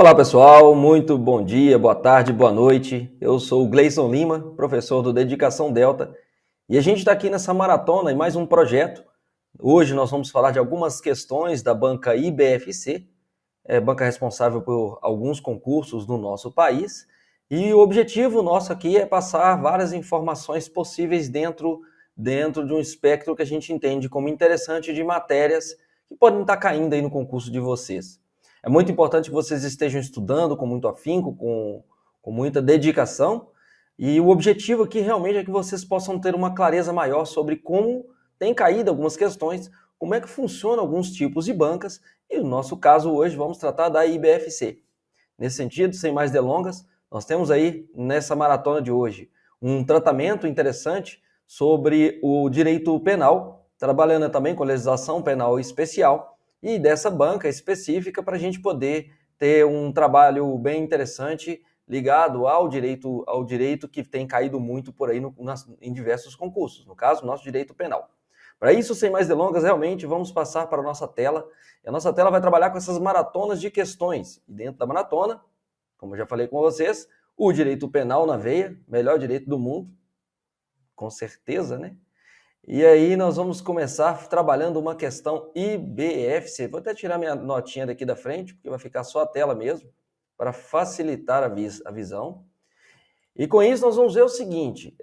Olá pessoal, muito bom dia, boa tarde, boa noite. Eu sou o Gleison Lima, professor do Dedicação Delta, e a gente está aqui nessa maratona em mais um projeto. Hoje nós vamos falar de algumas questões da banca IBFC, banca responsável por alguns concursos no nosso país, e o objetivo nosso aqui é passar várias informações possíveis dentro de um espectro que a gente entende como interessante de matérias que podem estar caindo aí no concurso de vocês. É muito importante que vocês estejam estudando com muito afinco, com muita dedicação, e o objetivo aqui realmente é que vocês possam ter uma clareza maior sobre como tem caído algumas questões, como é que funcionam alguns tipos de bancas, e no nosso caso hoje vamos tratar da IBFC. Nesse sentido, sem mais delongas, nós temos aí nessa maratona de hoje um tratamento interessante sobre o direito penal, trabalhando também com legislação penal especial, e dessa banca específica para a gente poder ter um trabalho bem interessante ligado ao direito que tem caído muito por aí em diversos concursos, no caso, nosso direito penal. Para isso, sem mais delongas, realmente vamos passar para a nossa tela. E a nossa tela vai trabalhar com essas maratonas de questões. E dentro da maratona, como eu já falei com vocês, o direito penal na veia, melhor direito do mundo, com certeza, né? E aí nós vamos começar trabalhando uma questão IBFC. Vou até tirar minha notinha daqui da frente, porque vai ficar só a tela mesmo, para facilitar a visão. E com isso nós vamos ver o seguinte,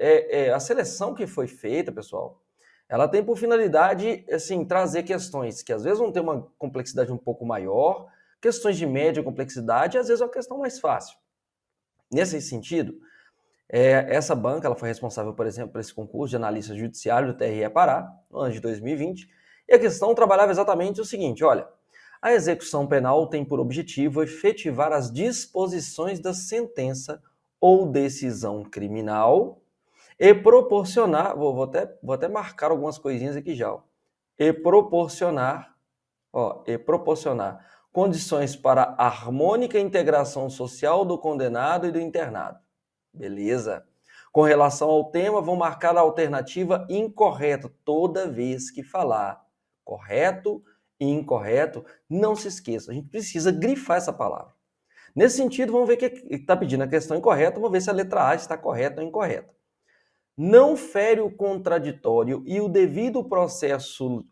a seleção que foi feita, pessoal, ela tem por finalidade, assim, trazer questões que às vezes vão ter uma complexidade um pouco maior, questões de média complexidade, e às vezes é uma questão mais fácil. Nesse sentido, essa banca ela foi responsável, por exemplo, por esse concurso de analista judiciário do TRE Pará, no ano de 2020, e a questão trabalhava exatamente o seguinte, olha, a execução penal tem por objetivo efetivar as disposições da sentença ou decisão criminal e proporcionar, vou até marcar algumas coisinhas aqui já, ó, e proporcionar condições para a harmônica integração social do condenado e do internado. Beleza? Com relação ao tema, vou marcar a alternativa incorreta toda vez que falar correto e incorreto. Não se esqueça, a gente precisa grifar essa palavra. Nesse sentido, vamos ver o que está pedindo a questão incorreta, vamos ver se a letra A está correta ou incorreta. Não fere o contraditório e o devido processo,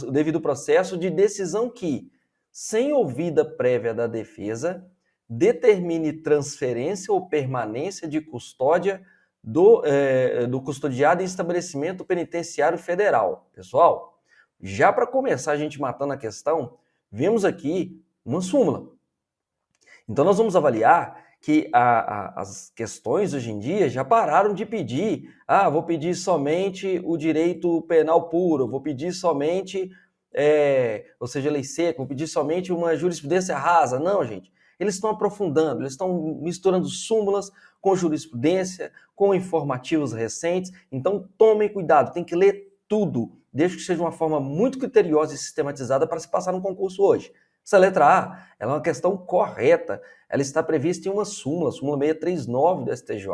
o devido processo de decisão que, sem ouvida prévia da defesa, determine transferência ou permanência de custódia do custodiado em estabelecimento penitenciário federal. Pessoal, já para começar a gente matando a questão, vemos aqui uma súmula. Então nós vamos avaliar que as questões hoje em dia já pararam de pedir, vou pedir somente o direito penal puro, vou pedir somente, ou seja, lei seca, vou pedir somente uma jurisprudência rasa. Não, gente. Eles estão aprofundando, eles estão misturando súmulas com jurisprudência, com informativos recentes. Então, tomem cuidado, tem que ler tudo, desde que seja de uma forma muito criteriosa e sistematizada para se passar no concurso hoje. Essa letra A, ela é uma questão correta, ela está prevista em uma súmula 639 do STJ.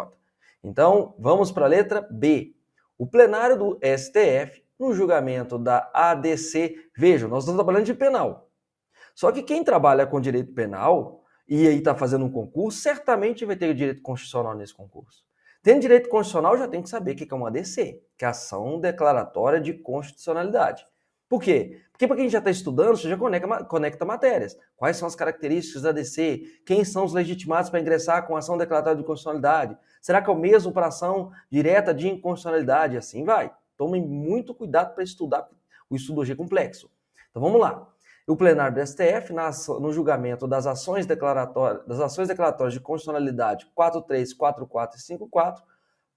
Então, vamos para a letra B. O plenário do STF, no julgamento da ADC, vejam, nós estamos trabalhando de penal. Só que quem trabalha com direito penal e aí está fazendo um concurso, certamente vai ter direito constitucional nesse concurso. Tendo direito constitucional, já tem que saber o que é uma ADC, que é a ação declaratória de constitucionalidade. Por quê? Porque para quem já está estudando, você já conecta matérias. Quais são as características da ADC? Quem são os legitimados para ingressar com ação declaratória de constitucionalidade? Será que é o mesmo para ação direta de inconstitucionalidade? E assim vai. Tomem muito cuidado para estudar. O estudo hoje é complexo. Então vamos lá. O plenário do STF, no julgamento das ações declaratórias de constitucionalidade 43, 44 e 54,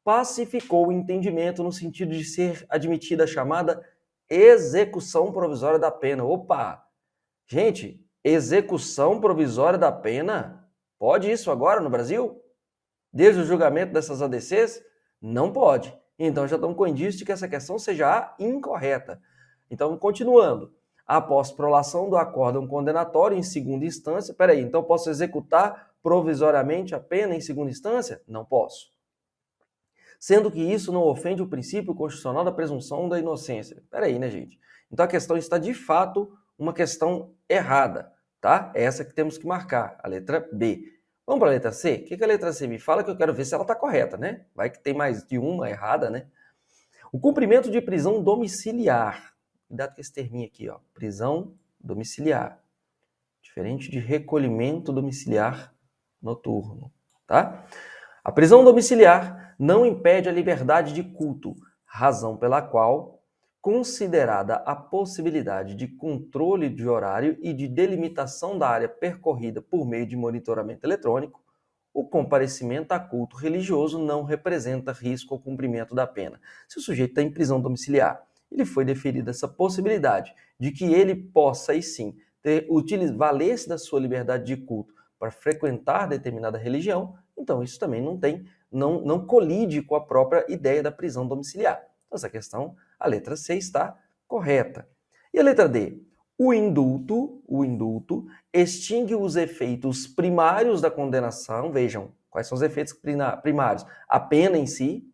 pacificou o entendimento no sentido de ser admitida a chamada execução provisória da pena. Opa! Gente, execução provisória da pena? Pode isso agora no Brasil? Desde o julgamento dessas ADCs? Não pode. Então já estamos com indício de que essa questão seja a incorreta. Então, continuando. Após prolação do acórdão condenatório em segunda instância, então posso executar provisoriamente a pena em segunda instância? Não posso. Sendo que isso não ofende o princípio constitucional da presunção da inocência. Né, gente? Então a questão está, de fato, uma questão errada. tá? Essa que temos que marcar, a letra B. Vamos para a letra C? O que a letra C me fala, que eu quero ver se ela está correta, né? Vai que tem mais de uma errada, né? O cumprimento de prisão domiciliar. Cuidado com esse terminho aqui, ó. Prisão domiciliar. Diferente de recolhimento domiciliar noturno, tá? A prisão domiciliar não impede a liberdade de culto, razão pela qual, considerada a possibilidade de controle de horário e de delimitação da área percorrida por meio de monitoramento eletrônico, o comparecimento a culto religioso não representa risco ao cumprimento da pena. Se o sujeito está em prisão domiciliar, ele foi deferida essa possibilidade de que ele possa, aí sim, valer-se da sua liberdade de culto para frequentar determinada religião, então isso também não colide com a própria ideia da prisão domiciliar. Então, essa questão, a letra C está correta. E a letra D? O indulto extingue os efeitos primários da condenação. Vejam, quais são os efeitos primários? A pena em si,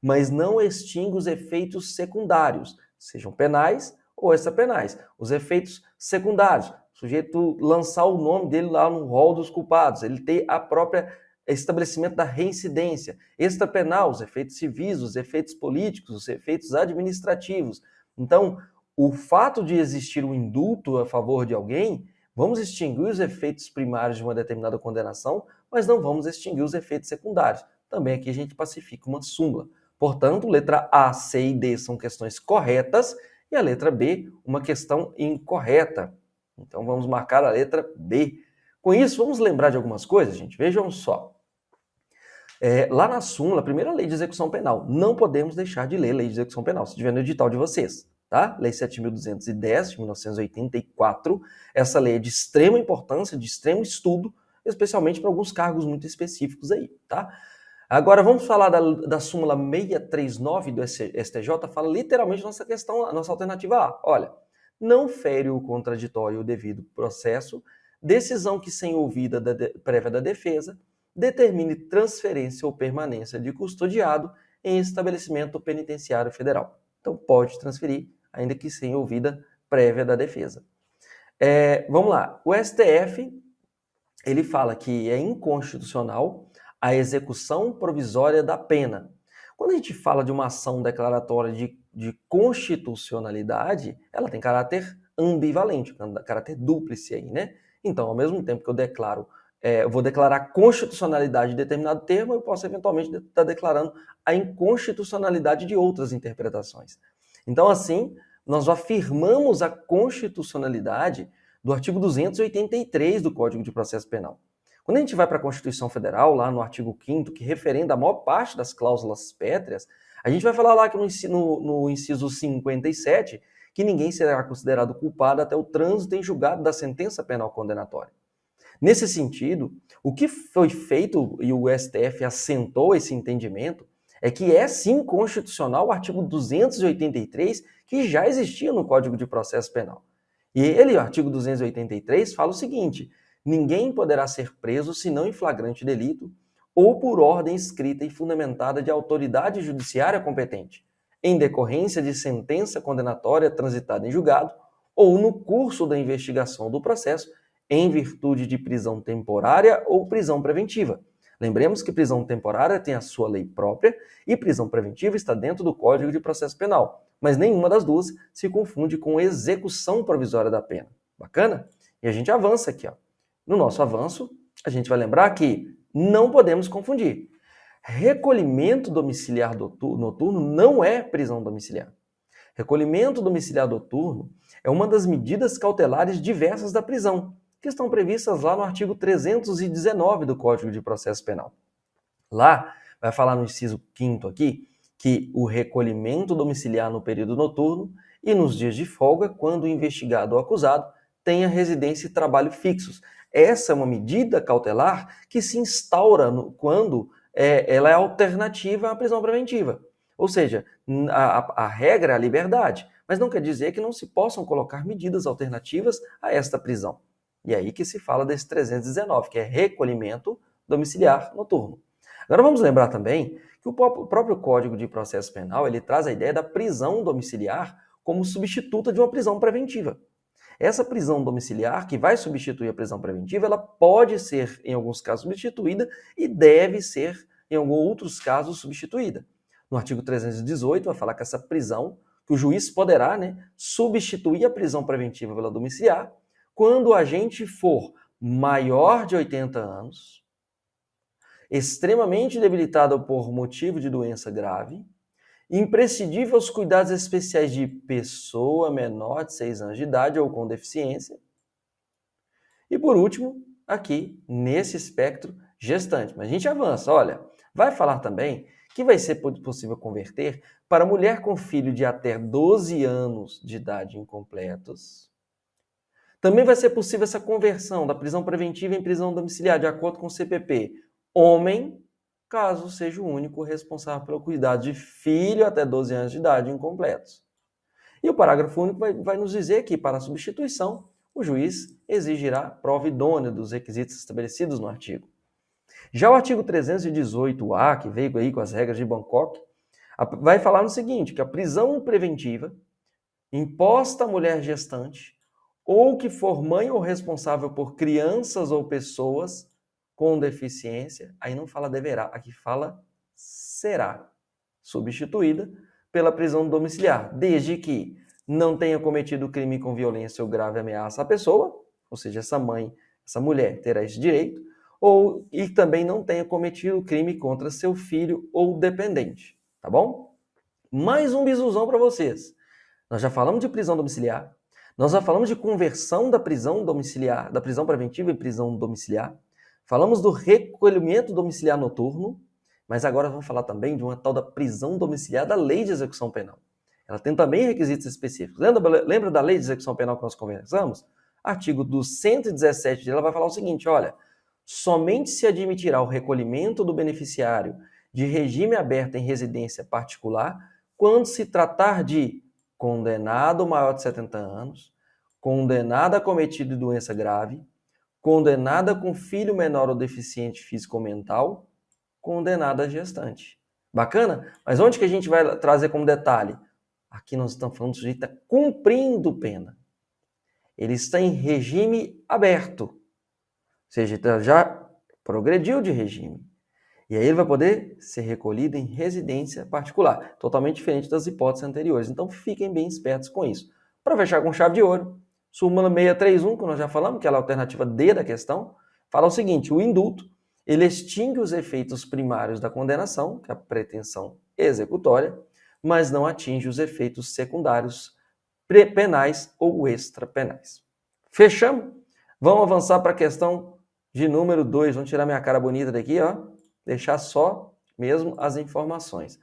mas não extingue os efeitos secundários, sejam penais ou extrapenais. Os efeitos secundários, o sujeito lançar o nome dele lá no rol dos culpados, ele ter a própria estabelecimento da reincidência. Extrapenal, os efeitos civis, os efeitos políticos, os efeitos administrativos. Então, o fato de existir um indulto a favor de alguém, vamos extinguir os efeitos primários de uma determinada condenação, mas não vamos extinguir os efeitos secundários. Também aqui a gente pacifica uma súmula. Portanto, letra A, C e D são questões corretas e a letra B, uma questão incorreta. Então, vamos marcar a letra B. Com isso, vamos lembrar de algumas coisas, gente. Vejam só. Lá na súmula, a primeira lei de execução penal, não podemos deixar de ler a lei de execução penal, se tiver no edital de vocês, tá? Lei 7.210, de 1984. Essa lei é de extrema importância, de extremo estudo, especialmente para alguns cargos muito específicos aí, tá? Agora, vamos falar da súmula 639 do STJ, fala literalmente nossa questão, a nossa alternativa A. Olha, não fere o contraditório o devido processo, decisão que sem ouvida prévia da defesa, determine transferência ou permanência de custodiado em estabelecimento penitenciário federal. Então, pode transferir, ainda que sem ouvida prévia da defesa. Vamos lá. O STF, ele fala que é inconstitucional a execução provisória da pena. Quando a gente fala de uma ação declaratória de constitucionalidade, ela tem caráter ambivalente, caráter dúplice aí, né? Então, ao mesmo tempo que eu vou declarar constitucionalidade de determinado termo, eu posso eventualmente estar declarando a inconstitucionalidade de outras interpretações. Então, assim, nós afirmamos a constitucionalidade do artigo 283 do Código de Processo Penal. Quando a gente vai para a Constituição Federal, lá no artigo 5º, que referenda a maior parte das cláusulas pétreas, a gente vai falar lá que no inciso 57, que ninguém será considerado culpado até o trânsito em julgado da sentença penal condenatória. Nesse sentido, o que foi feito, e o STF assentou esse entendimento, é que é sim constitucional o artigo 283, que já existia no Código de Processo Penal. E ele, o artigo 283, fala o seguinte: ninguém poderá ser preso senão em flagrante delito ou por ordem escrita e fundamentada de autoridade judiciária competente, em decorrência de sentença condenatória transitada em julgado ou no curso da investigação do processo, em virtude de prisão temporária ou prisão preventiva. Lembremos que prisão temporária tem a sua lei própria e prisão preventiva está dentro do Código de Processo Penal, mas nenhuma das duas se confunde com execução provisória da pena. Bacana? E a gente avança aqui, ó. No nosso avanço, a gente vai lembrar que não podemos confundir. Recolhimento domiciliar noturno não é prisão domiciliar. Recolhimento domiciliar noturno é uma das medidas cautelares diversas da prisão, que estão previstas lá no artigo 319 do Código de Processo Penal. Lá, vai falar no inciso 5º aqui, que o recolhimento domiciliar no período noturno e nos dias de folga, quando o investigado ou acusado tenha residência e trabalho fixos. Essa é uma medida cautelar que se instaura quando ela é alternativa à prisão preventiva. Ou seja, a regra é a liberdade, mas não quer dizer que não se possam colocar medidas alternativas a esta prisão. E é aí que se fala desse 319, que é recolhimento domiciliar noturno. Agora vamos lembrar também que o próprio Código de Processo Penal ele traz a ideia da prisão domiciliar como substituta de uma prisão preventiva. Essa prisão domiciliar, que vai substituir a prisão preventiva, ela pode ser, em alguns casos, substituída e deve ser, em alguns outros casos, substituída. No artigo 318 vai falar que essa prisão, que o juiz poderá, substituir a prisão preventiva pela domiciliar quando o agente for maior de 80 anos, extremamente debilitado por motivo de doença grave, imprescindível aos cuidados especiais de pessoa menor de 6 anos de idade ou com deficiência. E por último, aqui, nesse espectro, gestante. Mas a gente avança, olha, vai falar também que vai ser possível converter para mulher com filho de até 12 anos de idade incompletos. Também vai ser possível essa conversão da prisão preventiva em prisão domiciliar, de acordo com o CPP. Homem, caso seja o único responsável pelo cuidado de filho até 12 anos de idade incompletos. E o parágrafo único vai nos dizer que, para a substituição, o juiz exigirá prova idônea dos requisitos estabelecidos no artigo. Já o artigo 318-A, que veio aí com as regras de Bangkok, vai falar no seguinte, que a prisão preventiva imposta à mulher gestante ou que for mãe ou responsável por crianças ou pessoas com deficiência, aí não fala deverá, aqui fala será substituída pela prisão domiciliar, desde que não tenha cometido crime com violência ou grave ameaça à pessoa, ou seja, essa mãe, essa mulher terá esse direito, e também não tenha cometido crime contra seu filho ou dependente, tá bom? Mais um bisuzão para vocês. Nós já falamos de prisão domiciliar, nós já falamos de conversão da prisão domiciliar, da prisão preventiva em prisão domiciliar, falamos do recolhimento domiciliar noturno, mas agora vamos falar também de uma tal da prisão domiciliar da Lei de Execução Penal. Ela tem também requisitos específicos. Lembra da Lei de Execução Penal que nós conversamos? Artigo do 117 dela vai falar o seguinte, olha, somente se admitirá o recolhimento do beneficiário de regime aberto em residência particular quando se tratar de condenado maior de 70 anos, condenada cometido de doença grave, condenada com filho menor ou deficiente físico ou mental, condenada gestante. Bacana? Mas onde que a gente vai trazer como detalhe? Aqui nós estamos falando do sujeito está cumprindo pena. Ele está em regime aberto. Ou seja, já progrediu de regime. E aí ele vai poder ser recolhido em residência particular, totalmente diferente das hipóteses anteriores. Então fiquem bem espertos com isso. Para fechar com chave de ouro, súmula 631, que nós já falamos, que é a alternativa D da questão, fala o seguinte, o indulto, ele extingue os efeitos primários da condenação, que é a pretensão executória, mas não atinge os efeitos secundários penais ou extrapenais. Fechamos? Vamos avançar para a questão de número 2. Vamos tirar minha cara bonita daqui, ó. Deixar só mesmo as informações.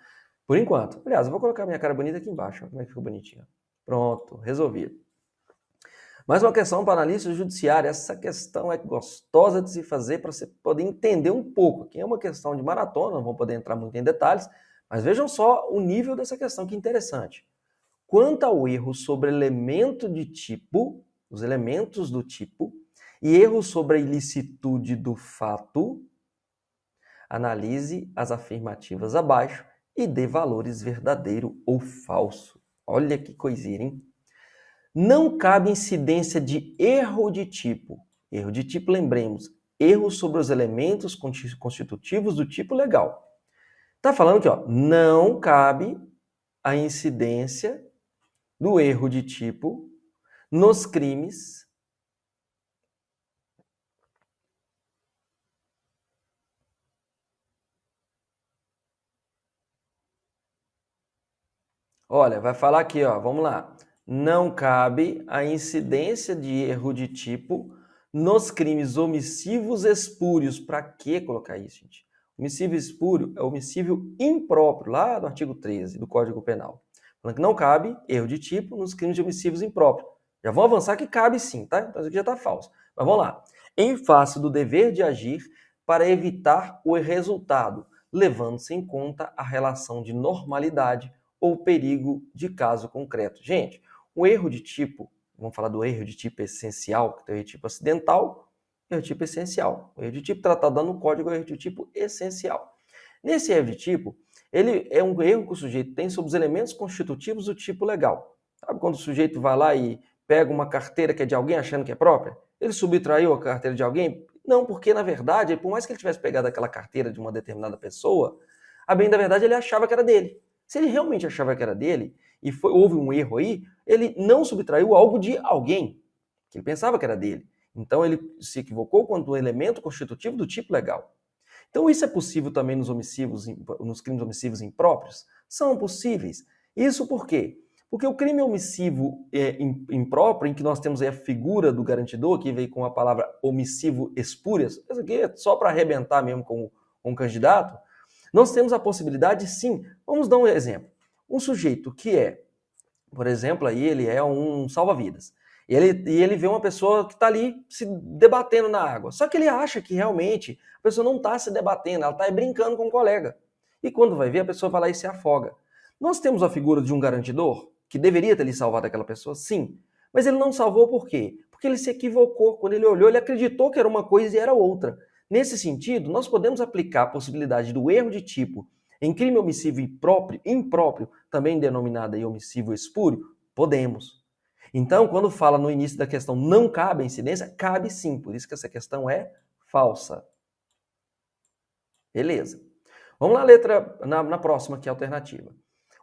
Por enquanto. Aliás, eu vou colocar minha cara bonita aqui embaixo. Ó, como é que ficou bonitinho. Pronto, resolvido. Mais uma questão para analista judiciário. Essa questão é gostosa de se fazer para você poder entender um pouco. Aqui é uma questão de maratona, não vou poder entrar muito em detalhes, mas vejam só o nível dessa questão, que interessante. Quanto ao erro sobre elemento de tipo, os elementos do tipo, e erro sobre a ilicitude do fato, analise as afirmativas abaixo e dê valores verdadeiro ou falso. Olha que coisinha, hein? Não cabe incidência de erro de tipo. Erro de tipo, lembremos, erro sobre os elementos constitutivos do tipo legal. Está falando aqui, ó, não cabe a incidência do erro de tipo nos crimes Olha, vai falar aqui, ó, vamos lá. Não cabe a incidência de erro de tipo nos crimes omissivos espúrios. Para que colocar isso, gente? Homicídio espúrio é homicídio impróprio, lá do artigo 13 do Código Penal. Falando que não cabe erro de tipo nos crimes de homicídios impróprios. Já vão avançar que cabe sim, tá? Então isso aqui já está falso. Mas vamos lá. Em face do dever de agir para evitar o resultado, levando-se em conta a relação de normalidade ou perigo de caso concreto. Gente, o erro de tipo, vamos falar do erro de tipo essencial, que tem o erro de tipo acidental, erro de tipo essencial. O erro de tipo tratado no código é o erro de tipo essencial. Nesse erro de tipo, ele é um erro que o sujeito tem sobre os elementos constitutivos do tipo legal. Sabe quando o sujeito vai lá e pega uma carteira que é de alguém achando que é própria? Ele subtraiu a carteira de alguém? Não, porque na verdade, por mais que ele tivesse pegado aquela carteira de uma determinada pessoa, a bem da verdade ele achava que era dele. Se ele realmente achava que era dele e houve um erro aí, ele não subtraiu algo de alguém, que ele pensava que era dele. Então ele se equivocou quanto um elemento constitutivo do tipo legal. Então isso é possível também nos crimes omissivos impróprios? São possíveis. Isso por quê? Porque o crime omissivo impróprio, em que nós temos aí a figura do garantidor, que veio com a palavra omissivo espúrias, isso aqui é só para arrebentar mesmo com um candidato, nós temos a possibilidade, sim, vamos dar um exemplo. Um sujeito que por exemplo, aí ele é um salva-vidas, e ele vê uma pessoa que está ali se debatendo na água, só que ele acha que realmente a pessoa não está se debatendo, ela está brincando com um colega. E quando vai ver, a pessoa vai lá e se afoga. Nós temos a figura de um garantidor, que deveria ter lhe salvado aquela pessoa, sim. Mas ele não salvou por quê? Porque ele se equivocou. Quando ele olhou, ele acreditou que era uma coisa e era outra. Nesse sentido, nós podemos aplicar a possibilidade do erro de tipo em crime omissivo impróprio, também denominado aí omissivo espúrio? Podemos. Então, quando fala no início da questão não cabe a incidência, cabe sim. Por isso que essa questão é falsa. Beleza. Vamos na próxima, que é a alternativa.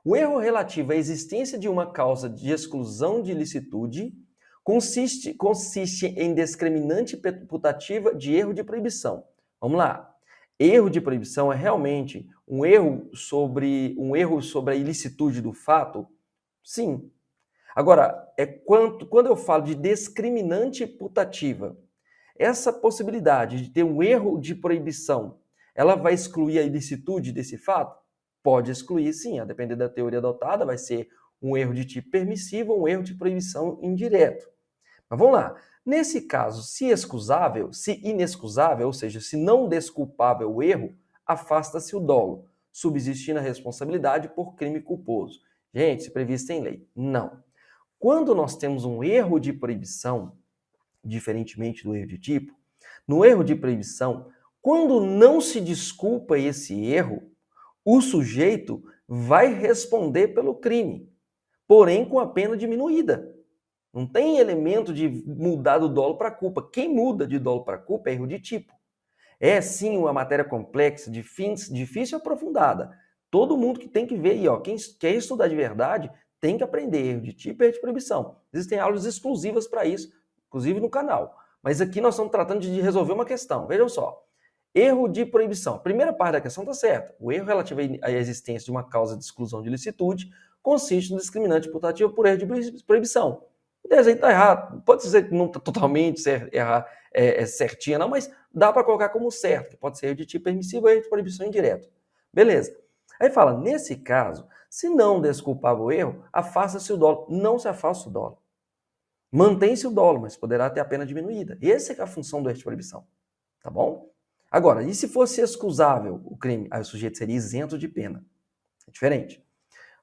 O erro relativo à existência de uma causa de exclusão de ilicitude consiste em discriminante putativa de erro de proibição. Vamos lá. Erro de proibição é realmente um erro sobre a ilicitude do fato? Sim. Agora, quando eu falo de discriminante putativa, essa possibilidade de ter um erro de proibição, ela vai excluir a ilicitude desse fato? Pode excluir, sim. A depender da teoria adotada, vai ser um erro de tipo permissivo ou um erro de proibição indireto. Mas vamos lá. Nesse caso, se inexcusável, ou seja, se não desculpável o erro, afasta-se o dolo, subsistindo a responsabilidade por crime culposo. Gente, se previsto em lei. Não. Quando nós temos um erro de proibição, diferentemente do erro de tipo, no erro de proibição, quando não se desculpa esse erro, o sujeito vai responder pelo crime, porém com a pena diminuída. Não tem elemento de mudar do dolo para culpa. Quem muda de dolo para culpa é erro de tipo. É sim uma matéria complexa, difícil e aprofundada. Todo mundo que tem que ver aí, quem quer estudar de verdade, tem que aprender erro de tipo e erro de proibição. Existem aulas exclusivas para isso, inclusive no canal. Mas aqui nós estamos tratando de resolver uma questão. Vejam só. Erro de proibição. A primeira parte da questão está certa. O erro relativo à existência de uma causa de exclusão de ilicitude consiste no discriminante putativo por erro de proibição. O desenho está errado. Pode dizer que não está totalmente certinha, não, mas dá para colocar como certo, que pode ser erro de tipo permissivo ou erro de proibição indireto. Beleza. Aí fala, nesse caso, se não desculpável o erro, afasta-se o dolo. Não se afasta o dolo. Mantém-se o dolo, mas poderá ter a pena diminuída. Essa é a função do erro de proibição. Tá bom? Agora, e se fosse excusável o crime? Aí o sujeito seria isento de pena. É diferente.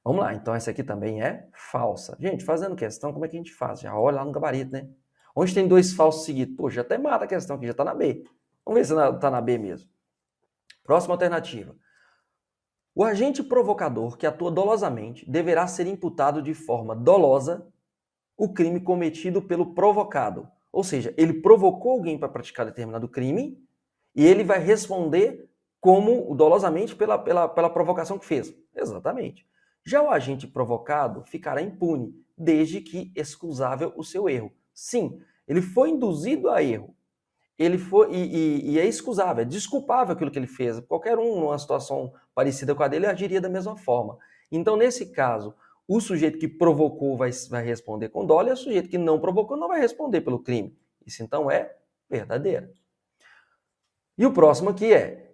Vamos lá, então essa aqui também é falsa. Gente, fazendo questão, como é que a gente faz? Já olha lá no gabarito, né? Onde tem dois falsos seguidos? Pô, já até mata a questão aqui, já está na B. Vamos ver se está na B mesmo. Próxima alternativa. O agente provocador que atua dolosamente deverá ser imputado de forma dolosa o crime cometido pelo provocado. Ou seja, ele provocou alguém para praticar determinado crime e ele vai responder como dolosamente pela provocação que fez. Exatamente. Já o agente provocado ficará impune, desde que excusável o seu erro. Sim, ele foi induzido a erro. Ele foi e é excusável, é desculpável aquilo que ele fez. Qualquer um, numa situação parecida com a dele, agiria da mesma forma. Então, nesse caso, o sujeito que provocou vai responder com dolo e o sujeito que não provocou não vai responder pelo crime. Isso, então, é verdadeiro. E o próximo aqui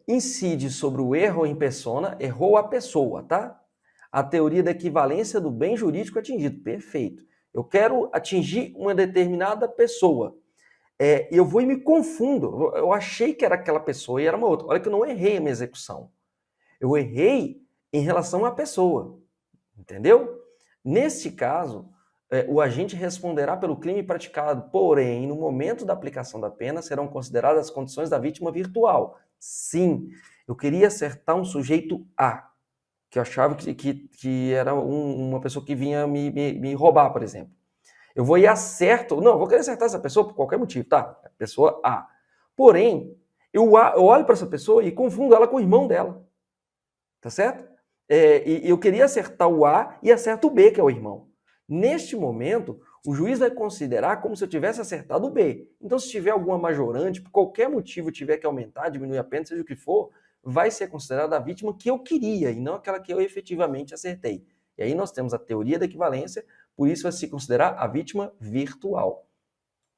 incide sobre o erro em persona, errou a pessoa, tá? A teoria da equivalência do bem jurídico atingido. Perfeito. Eu quero atingir uma determinada pessoa. Eu vou e me confundo. Eu achei que era aquela pessoa e era uma outra. Olha que eu não errei a minha execução. Eu errei em relação à pessoa. Entendeu? Neste caso, o agente responderá pelo crime praticado, porém, no momento da aplicação da pena, serão consideradas as condições da vítima virtual. Sim, eu queria acertar um sujeito A, que eu achava que era uma pessoa que vinha me roubar, por exemplo. Eu vou ir acerto. Não, eu vou querer acertar essa pessoa por qualquer motivo, tá? Pessoa A. Porém, eu olho para essa pessoa e confundo ela com o irmão dela. Tá certo? E eu queria acertar o A e acerto o B, que é o irmão. Neste momento, o juiz vai considerar como se eu tivesse acertado o B. Então, se tiver alguma majorante, por qualquer motivo tiver que aumentar, diminuir a pena, seja o que for, vai ser considerada a vítima que eu queria e não aquela que eu efetivamente acertei. E aí nós temos a teoria da equivalência, por isso vai se considerar a vítima virtual.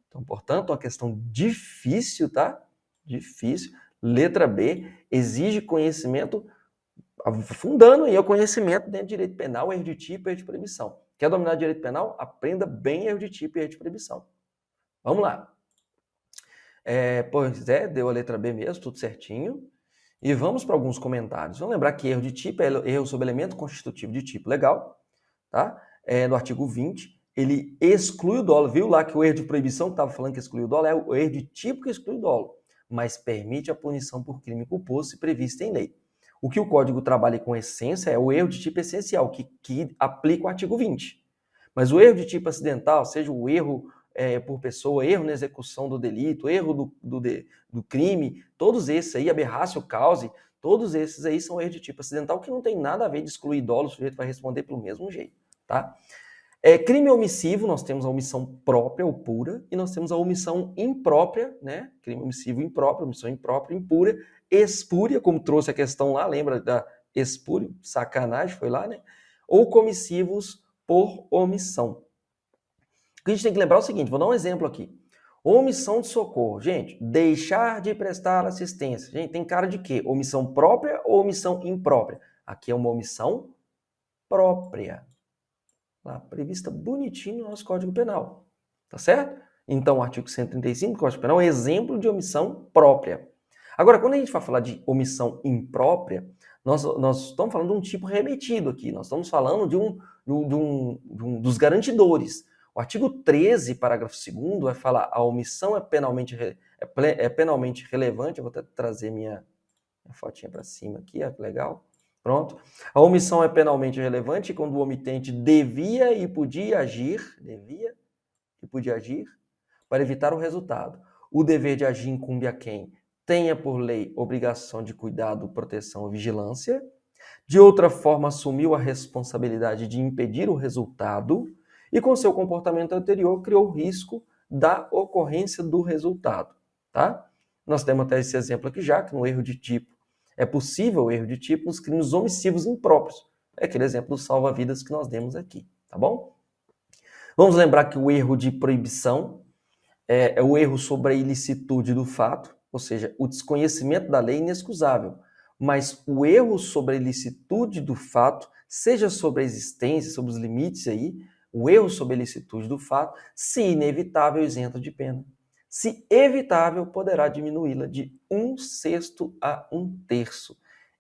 Então, portanto, uma questão difícil, tá? Difícil. Letra B, exige conhecimento, fundando aí o conhecimento dentro de direito penal, erro de tipo e erro de proibição. Quer dominar direito penal? Aprenda bem erro de tipo e erro de proibição. Vamos lá. Pois é, deu a letra B mesmo, tudo certinho. E vamos para alguns comentários. Vamos lembrar que erro de tipo é erro sobre elemento constitutivo de tipo legal, tá? No artigo 20, ele exclui o dolo. Viu lá que o erro de proibição que estava falando que exclui o dolo é o erro de tipo que exclui o dolo, mas permite a punição por crime culposo se prevista em lei. O que o Código trabalha com essência é o erro de tipo essencial, que aplica o artigo 20. Mas o erro de tipo acidental, seja o erro por pessoa, erro na execução do delito, erro do crime, todos esses aí, aberrácio cause, todos esses aí são erros de tipo acidental que não tem nada a ver de excluir dolo, o sujeito vai responder pelo mesmo jeito, tá? Crime omissivo, nós temos a omissão própria ou pura, e nós temos a omissão imprópria, né? Crime omissivo impróprio, omissão imprópria, impura, espúria, como trouxe a questão lá, lembra da espúria? Sacanagem, foi lá, né? Ou comissivos por omissão. O que a gente tem que lembrar é o seguinte, vou dar um exemplo aqui. Omissão de socorro. Gente, deixar de prestar assistência. Gente, tem cara de quê? Omissão própria ou omissão imprópria? Aqui é uma omissão própria. Lá, prevista bonitinho no nosso Código Penal. Tá certo? Então, o artigo 135 do Código Penal é um exemplo de omissão própria. Agora, quando a gente vai falar de omissão imprópria, nós estamos falando de um tipo remetido aqui. Nós estamos falando dos garantidores. O artigo 13, parágrafo 2º, vai falar a omissão é penalmente relevante. Eu vou até trazer minha fotinha para cima aqui, ó, que legal. Pronto. A omissão é penalmente relevante quando o omitente devia e podia agir para evitar o resultado. O dever de agir incumbe a quem tenha por lei obrigação de cuidado, proteção ou vigilância. De outra forma, assumiu a responsabilidade de impedir o resultado e com seu comportamento anterior criou o risco da ocorrência do resultado, tá? Nós temos até esse exemplo aqui já, que no erro de tipo é possível o erro de tipo nos crimes omissivos impróprios. É aquele exemplo do salva-vidas que nós demos aqui, tá bom? Vamos lembrar que o erro de proibição é o erro sobre a ilicitude do fato, ou seja, o desconhecimento da lei é inexcusável. Mas o erro sobre a ilicitude do fato, seja sobre a existência, sobre os limites aí, o erro sobre a ilicitude do fato, se inevitável, isento de pena. Se evitável, poderá diminuí-la de 1/6 a 1/3.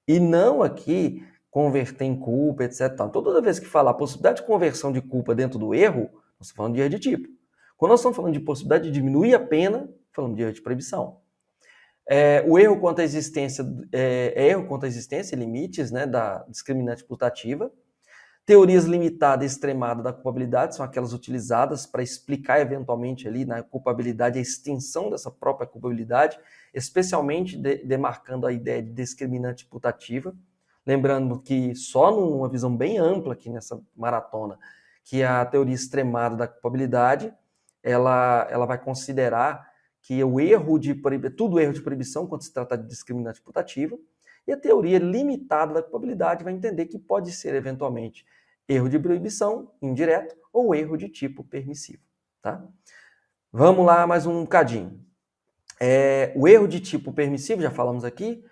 E não aqui converter em culpa, etc. Então, toda vez que falar possibilidade de conversão de culpa dentro do erro, nós estamos falando de erro de tipo. Quando nós estamos falando de possibilidade de diminuir a pena, falamos de erro de proibição. O erro quanto à existência e limites, né, da discriminante putativa. Teorias limitada e extremada da culpabilidade são aquelas utilizadas para explicar eventualmente ali na culpabilidade a extensão dessa própria culpabilidade, especialmente demarcando a ideia de discriminante putativa. Lembrando que só numa visão bem ampla aqui nessa maratona, que a teoria extremada da culpabilidade, ela vai considerar que tudo erro de proibição quando se trata de discriminante putativa, e a teoria limitada da culpabilidade vai entender que pode ser, eventualmente, erro de proibição indireto ou erro de tipo permissivo. Tá? Vamos lá mais um bocadinho. O erro de tipo permissivo, já falamos aqui,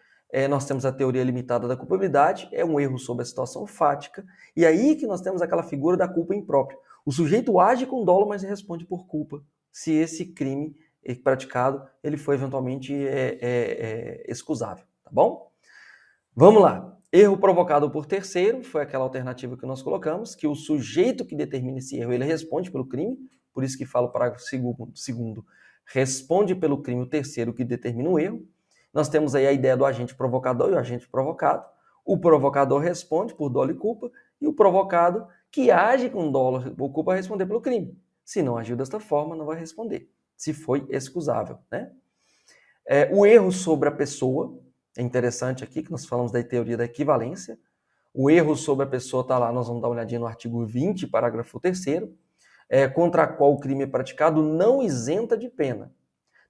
nós temos a teoria limitada da culpabilidade, é um erro sobre a situação fática, e aí que nós temos aquela figura da culpa imprópria. O sujeito age com dolo, mas responde por culpa, se esse crime praticado ele foi eventualmente excusável, tá bom? Vamos lá. Erro provocado por terceiro foi aquela alternativa que nós colocamos, que o sujeito que determina esse erro, ele responde pelo crime, por isso que fala o parágrafo 2º, responde pelo crime o terceiro que determina o erro. Nós temos aí a ideia do agente provocador e o agente provocado. O provocador responde por dolo e culpa, e o provocado, que age com dolo ou culpa, vai responder pelo crime. Se não agiu desta forma, não vai responder. Se foi excusável, né? O erro sobre a pessoa, é interessante aqui, que nós falamos da teoria da equivalência. O erro sobre a pessoa está lá, nós vamos dar uma olhadinha no artigo 20, parágrafo 3º, contra a qual o crime é praticado não isenta de pena.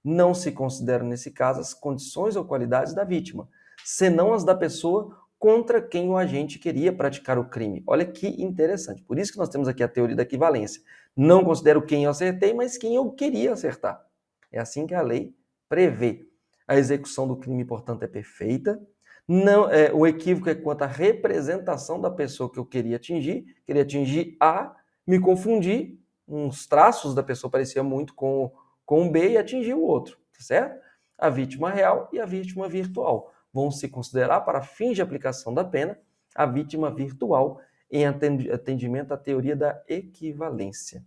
Não se consideram, nesse caso, as condições ou qualidades da vítima, senão as da pessoa contra quem o agente queria praticar o crime. Olha que interessante. Por isso que nós temos aqui a teoria da equivalência. Não considero quem eu acertei, mas quem eu queria acertar. É assim que a lei prevê. A execução do crime, portanto, é perfeita. Não, o equívoco é quanto à representação da pessoa que eu queria atingir A, me confundi, uns traços da pessoa pareciam muito com B e atingir o outro, tá certo? A vítima real e a vítima virtual vão se considerar, para fins de aplicação da pena, a vítima virtual em atendimento à teoria da equivalência.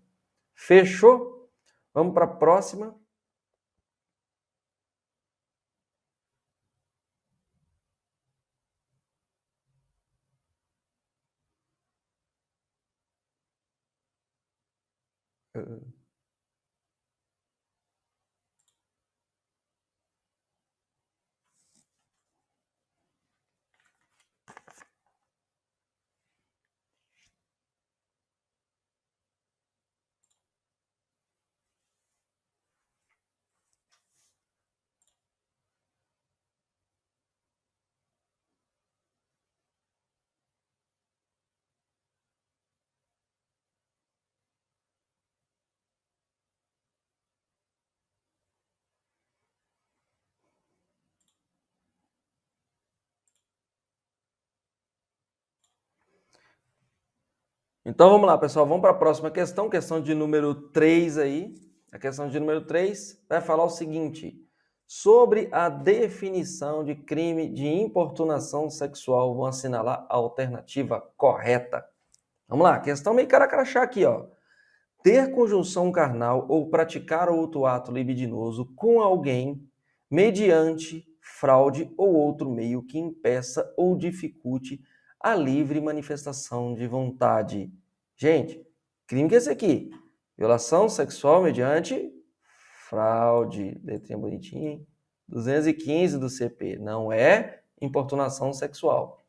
Fechou? Vamos para a próxima. Então vamos lá, pessoal, vamos para a próxima questão de número 3 aí. A questão de número 3 vai falar o seguinte: sobre a definição de crime de importunação sexual, vão assinalar a alternativa correta. Vamos lá, questão meio cara-crachá aqui, ó. Ter conjunção carnal ou praticar outro ato libidinoso com alguém mediante fraude ou outro meio que impeça ou dificulte a livre manifestação de vontade. Gente, crime que é esse aqui? Violação sexual mediante fraude. Letrinha bonitinha, hein? 215 do CP. Não é importunação sexual.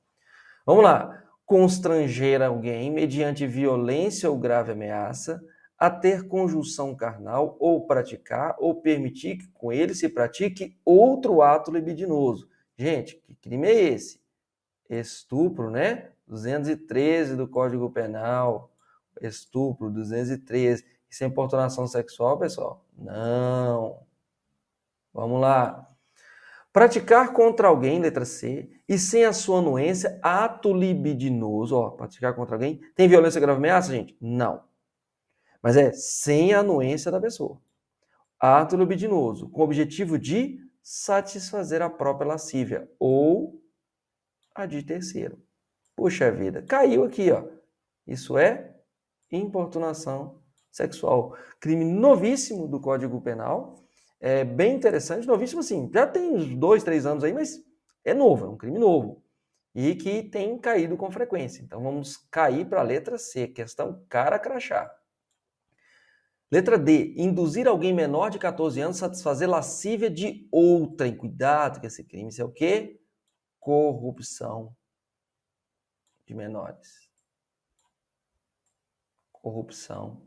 Vamos lá. Constranger alguém mediante violência ou grave ameaça a ter conjunção carnal ou praticar ou permitir que com ele se pratique outro ato libidinoso. Gente, que crime é esse? Estupro, né? 213 do Código Penal. Estupro, 213. Isso é importunação sexual, pessoal? Não. Vamos lá. Praticar contra alguém, letra C, e sem a sua anuência, ato libidinoso. Ó, praticar contra alguém. Tem violência grave ameaça, gente? Não. Mas é sem a anuência da pessoa. Ato libidinoso, com o objetivo de satisfazer a própria lascívia ou a de terceiro. Puxa vida, caiu aqui, ó. Isso é importunação sexual. Crime novíssimo do Código Penal. É bem interessante, novíssimo assim. Já tem uns 2, 3 anos aí, mas é novo, é um crime novo. E que tem caído com frequência. Então vamos cair para a letra C, questão cara-crachá. Letra D, induzir alguém menor de 14 anos a satisfazer lascívia de outrem. Cuidado com esse crime. Isso é o quê? Corrupção de menores. Corrupção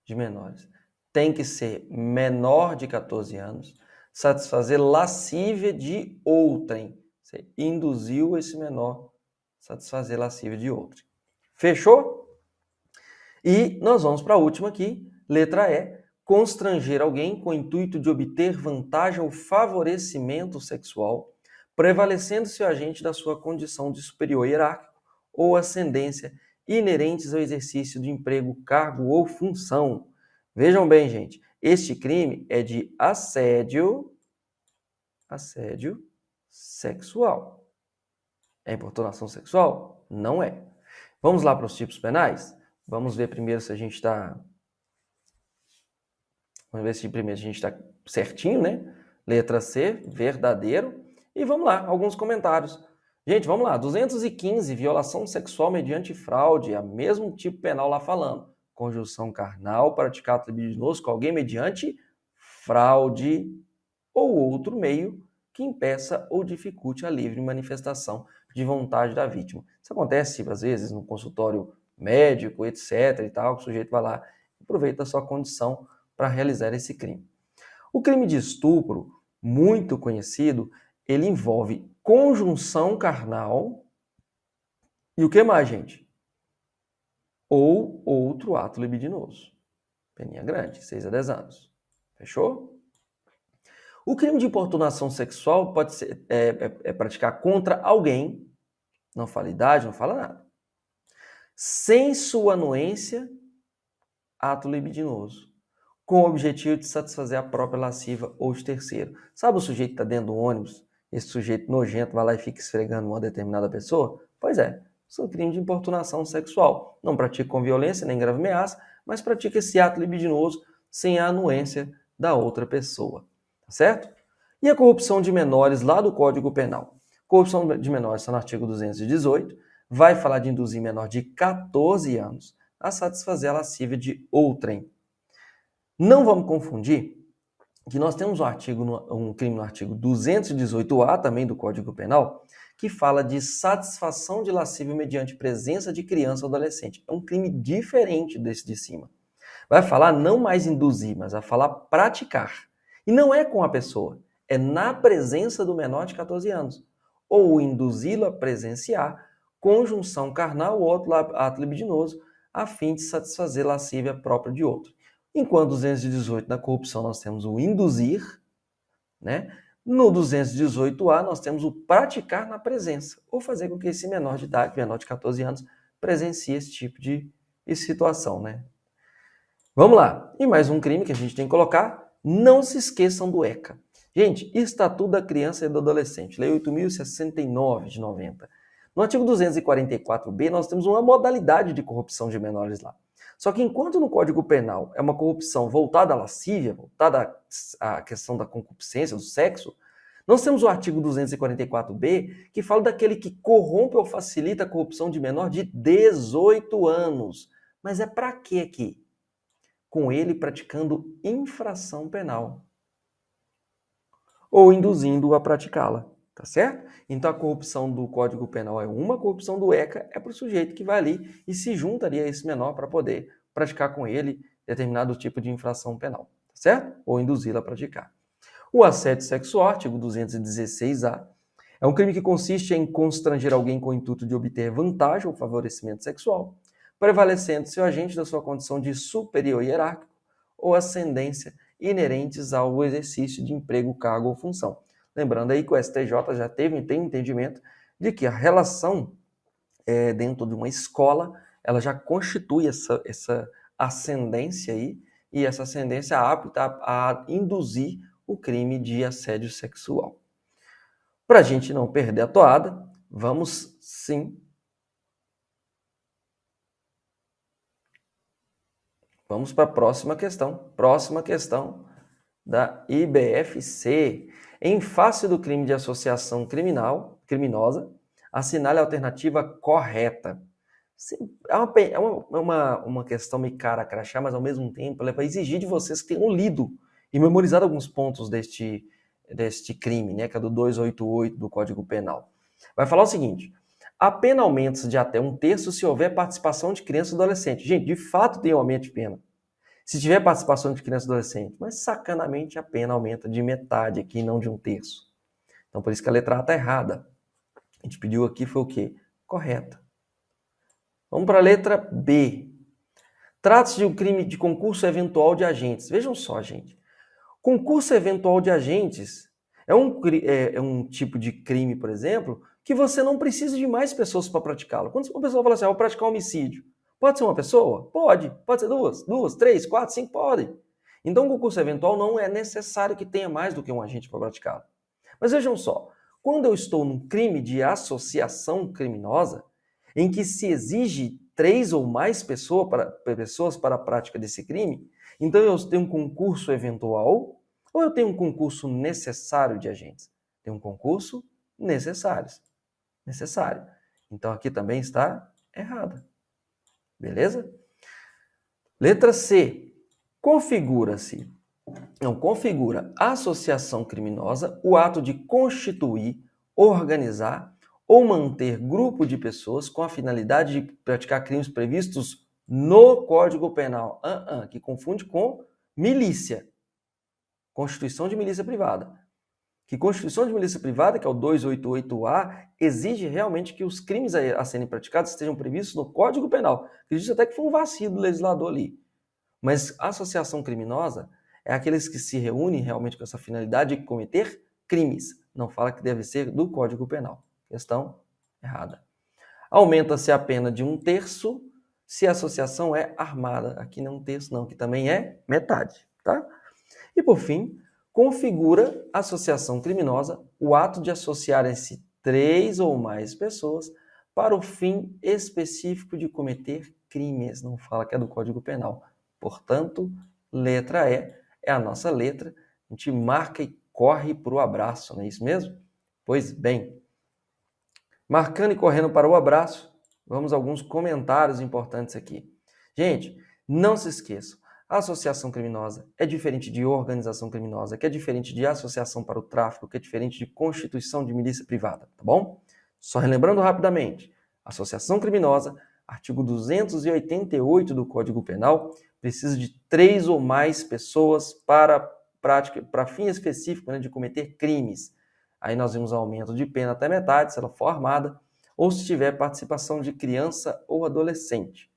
de menores. Tem que ser menor de 14 anos, satisfazer lascívia de outrem. Você induziu esse menor a satisfazer lascívia de outrem. Fechou? E nós vamos para a última aqui, letra E. Constranger alguém com o intuito de obter vantagem ou favorecimento sexual, prevalecendo-se o agente da sua condição de superior hierárquico ou ascendência inerentes ao exercício de emprego, cargo ou função. Vejam bem, gente, este crime é de assédio sexual. É importunação sexual? Não é. Vamos lá para os tipos penais? Vamos ver primeiro se a gente está... Vamos ver se primeiro a gente está certinho, né? Letra C, verdadeiro. E vamos lá, alguns comentários. Gente, vamos lá. 215, violação sexual mediante fraude. É o mesmo tipo penal lá falando. conjunção carnal, praticar ato libidinoso com alguém mediante fraude ou outro meio que impeça ou dificulte a livre manifestação de vontade da vítima. Isso acontece, às vezes, no consultório médico, etc. e tal, que o sujeito vai lá e aproveita a sua condição para realizar esse crime. O crime de estupro, muito conhecido, ele envolve conjunção carnal e o que mais, gente? Ou outro ato libidinoso. Peninha grande, 6 a 10 anos. Fechou? O crime de importunação sexual pode ser praticar contra alguém, não fala idade, não fala nada, sem sua anuência, ato libidinoso, com o objetivo de satisfazer a própria lasciva ou de terceiro. Sabe o sujeito que está dentro do ônibus, esse sujeito nojento vai lá e fica esfregando uma determinada pessoa? Pois é, isso é um crime de importunação sexual. Não pratica com violência nem grave ameaça, mas pratica esse ato libidinoso sem a anuência da outra pessoa. Tá certo? E a corrupção de menores lá do Código Penal? Corrupção de menores está no artigo 218, vai falar de induzir menor de 14 anos a satisfazer a lascívia de outrem. Não vamos confundir que nós temos um crime no artigo 218-A, também do Código Penal, que fala de satisfação de lascívia mediante presença de criança ou adolescente. É um crime diferente desse de cima. Vai falar não mais induzir, mas vai falar praticar. E não é com a pessoa, é na presença do menor de 14 anos. Ou induzi-lo a presenciar conjunção carnal ou outro ato libidinoso, a fim de satisfazer lascívia própria de outro. Enquanto 218 na corrupção nós temos o induzir, né? No 218A nós temos o praticar na presença, ou fazer com que esse menor de idade, menor de 14 anos, presencie esse tipo de situação, né? Vamos lá. E mais um crime que a gente tem que colocar, não se esqueçam do ECA. Gente, Estatuto da Criança e do Adolescente, Lei 8.069 de 90. No artigo 244b, nós temos uma modalidade de corrupção de menores lá. Só que enquanto no Código Penal é uma corrupção voltada à lascívia, voltada à questão da concupiscência, do sexo, nós temos o artigo 244b, que fala daquele que corrompe ou facilita a corrupção de menor de 18 anos. Mas é para quê aqui? Com ele praticando infração penal ou induzindo-o a praticá-la, tá certo? Então a corrupção do Código Penal é uma, a corrupção do ECA é para o sujeito que vai ali e se juntaria a esse menor para poder praticar com ele determinado tipo de infração penal, tá certo? Ou induzi-lo a praticar. O assédio sexual, artigo 216-A, é um crime que consiste em constranger alguém com o intuito de obter vantagem ou favorecimento sexual, prevalecendo seu agente da sua condição de superior hierárquico ou ascendência inerentes ao exercício de emprego, cargo ou função. Lembrando aí que o STJ já tem entendimento de que a relação dentro de uma escola, ela já constitui essa ascendência aí, e essa ascendência apta a induzir o crime de assédio sexual. Para a gente não perder a toada, vamos sim. Vamos para a próxima questão. Próxima questão da IBFC. Em face do crime de associação criminosa, assinale a alternativa correta. É uma questão meio cara a crachá, mas ao mesmo tempo ela vai exigir de vocês que tenham lido e memorizado alguns pontos deste crime, né, que é do 288 do Código Penal. Vai falar o seguinte: a pena aumenta de até 1/3 se houver participação de criança e adolescente. Gente, de fato tem um aumento de pena. Se tiver participação de criança e adolescente, mas sacanamente a pena aumenta de metade aqui, não de 1/3. Então por isso que a letra A está errada. A gente pediu aqui foi o quê? Correta. Vamos para a letra B. Trata-se de um crime de concurso eventual de agentes. Vejam só, gente. Concurso eventual de agentes é um tipo de crime, por exemplo, que você não precisa de mais pessoas para praticá-lo. Quando uma pessoa fala assim, vou praticar homicídio, pode ser uma pessoa? Pode. Pode ser duas, 3, 4, 5, pode. Então, o concurso eventual não é necessário que tenha mais do que um agente para praticá-lo. Mas vejam só, quando eu estou num crime de associação criminosa, em que se exige 3 ou mais pessoas para a prática desse crime, então eu tenho um concurso eventual ou eu tenho um concurso necessário de agentes? Tenho um concurso necessário. Então aqui também está errado. Beleza? Letra C. Configura associação criminosa o ato de constituir, organizar ou manter grupo de pessoas com a finalidade de praticar crimes previstos no Código Penal. Que confunde com milícia. Constituição de milícia privada. Que Constituição de milícia privada, que é o 288-A, exige realmente que os crimes a serem praticados estejam previstos no Código Penal. Acredito até que foi um vacilo do legislador ali. Mas associação criminosa é aqueles que se reúnem realmente com essa finalidade de cometer crimes. Não fala que deve ser do Código Penal. Questão errada. Aumenta-se a pena de 1/3 se a associação é armada. Aqui não é 1/3 não, que também é metade, tá? E por fim, configura associação criminosa o ato de associarem-se 3 ou mais pessoas para o fim específico de cometer crimes. Não fala que é do Código Penal. Portanto, letra E é a nossa letra. A gente marca e corre para o abraço, não é isso mesmo? Pois bem, marcando e correndo para o abraço, vamos a alguns comentários importantes aqui. Gente, não se esqueçam, a associação criminosa é diferente de organização criminosa, que é diferente de associação para o tráfico, que é diferente de constituição de milícia privada, tá bom? Só relembrando rapidamente, associação criminosa, artigo 288 do Código Penal, precisa de 3 ou mais pessoas para fim específico, né, de cometer crimes. Aí nós vimos aumento de pena até metade, se ela for armada, ou se tiver participação de criança ou adolescente.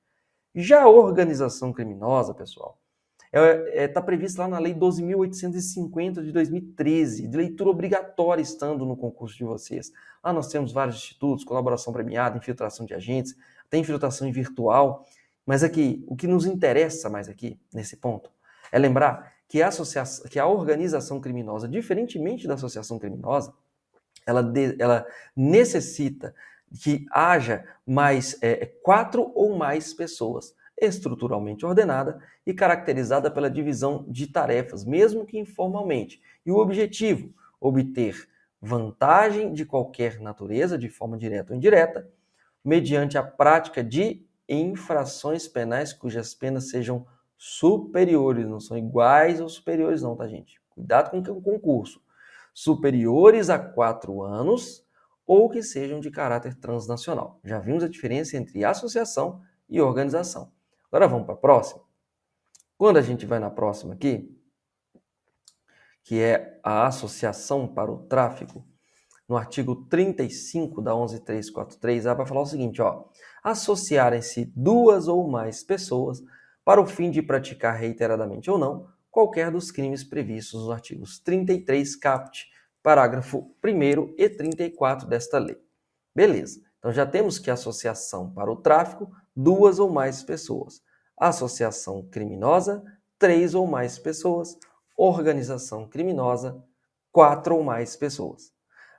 Já a organização criminosa, pessoal, está prevista lá na Lei 12.850 de 2013, de leitura obrigatória estando no concurso de vocês. Lá nós temos vários institutos, colaboração premiada, infiltração de agentes, tem infiltração em virtual, mas aqui, o que nos interessa mais aqui, nesse ponto, é lembrar que a organização criminosa, diferentemente da associação criminosa, ela necessita que haja mais 4 ou mais pessoas, estruturalmente ordenada e caracterizada pela divisão de tarefas, mesmo que informalmente. E o objetivo, obter vantagem de qualquer natureza, de forma direta ou indireta, mediante a prática de infrações penais cujas penas sejam superiores, não são iguais ou superiores não, tá, gente? Cuidado com o concurso. Superiores a 4 anos ou que sejam de caráter transnacional. Já vimos a diferença entre associação e organização. Agora vamos para a próxima. Quando a gente vai na próxima aqui, que é a associação para o tráfico, no artigo 35 da 11.343, ela vai falar o seguinte, ó, associarem-se 2 ou mais pessoas para o fim de praticar reiteradamente ou não qualquer dos crimes previstos nos artigos 33 caput, parágrafo 1º e 34 desta lei. Beleza, então já temos que associação para o tráfico, 2 ou mais pessoas. Associação criminosa, 3 ou mais pessoas. Organização criminosa, 4 ou mais pessoas.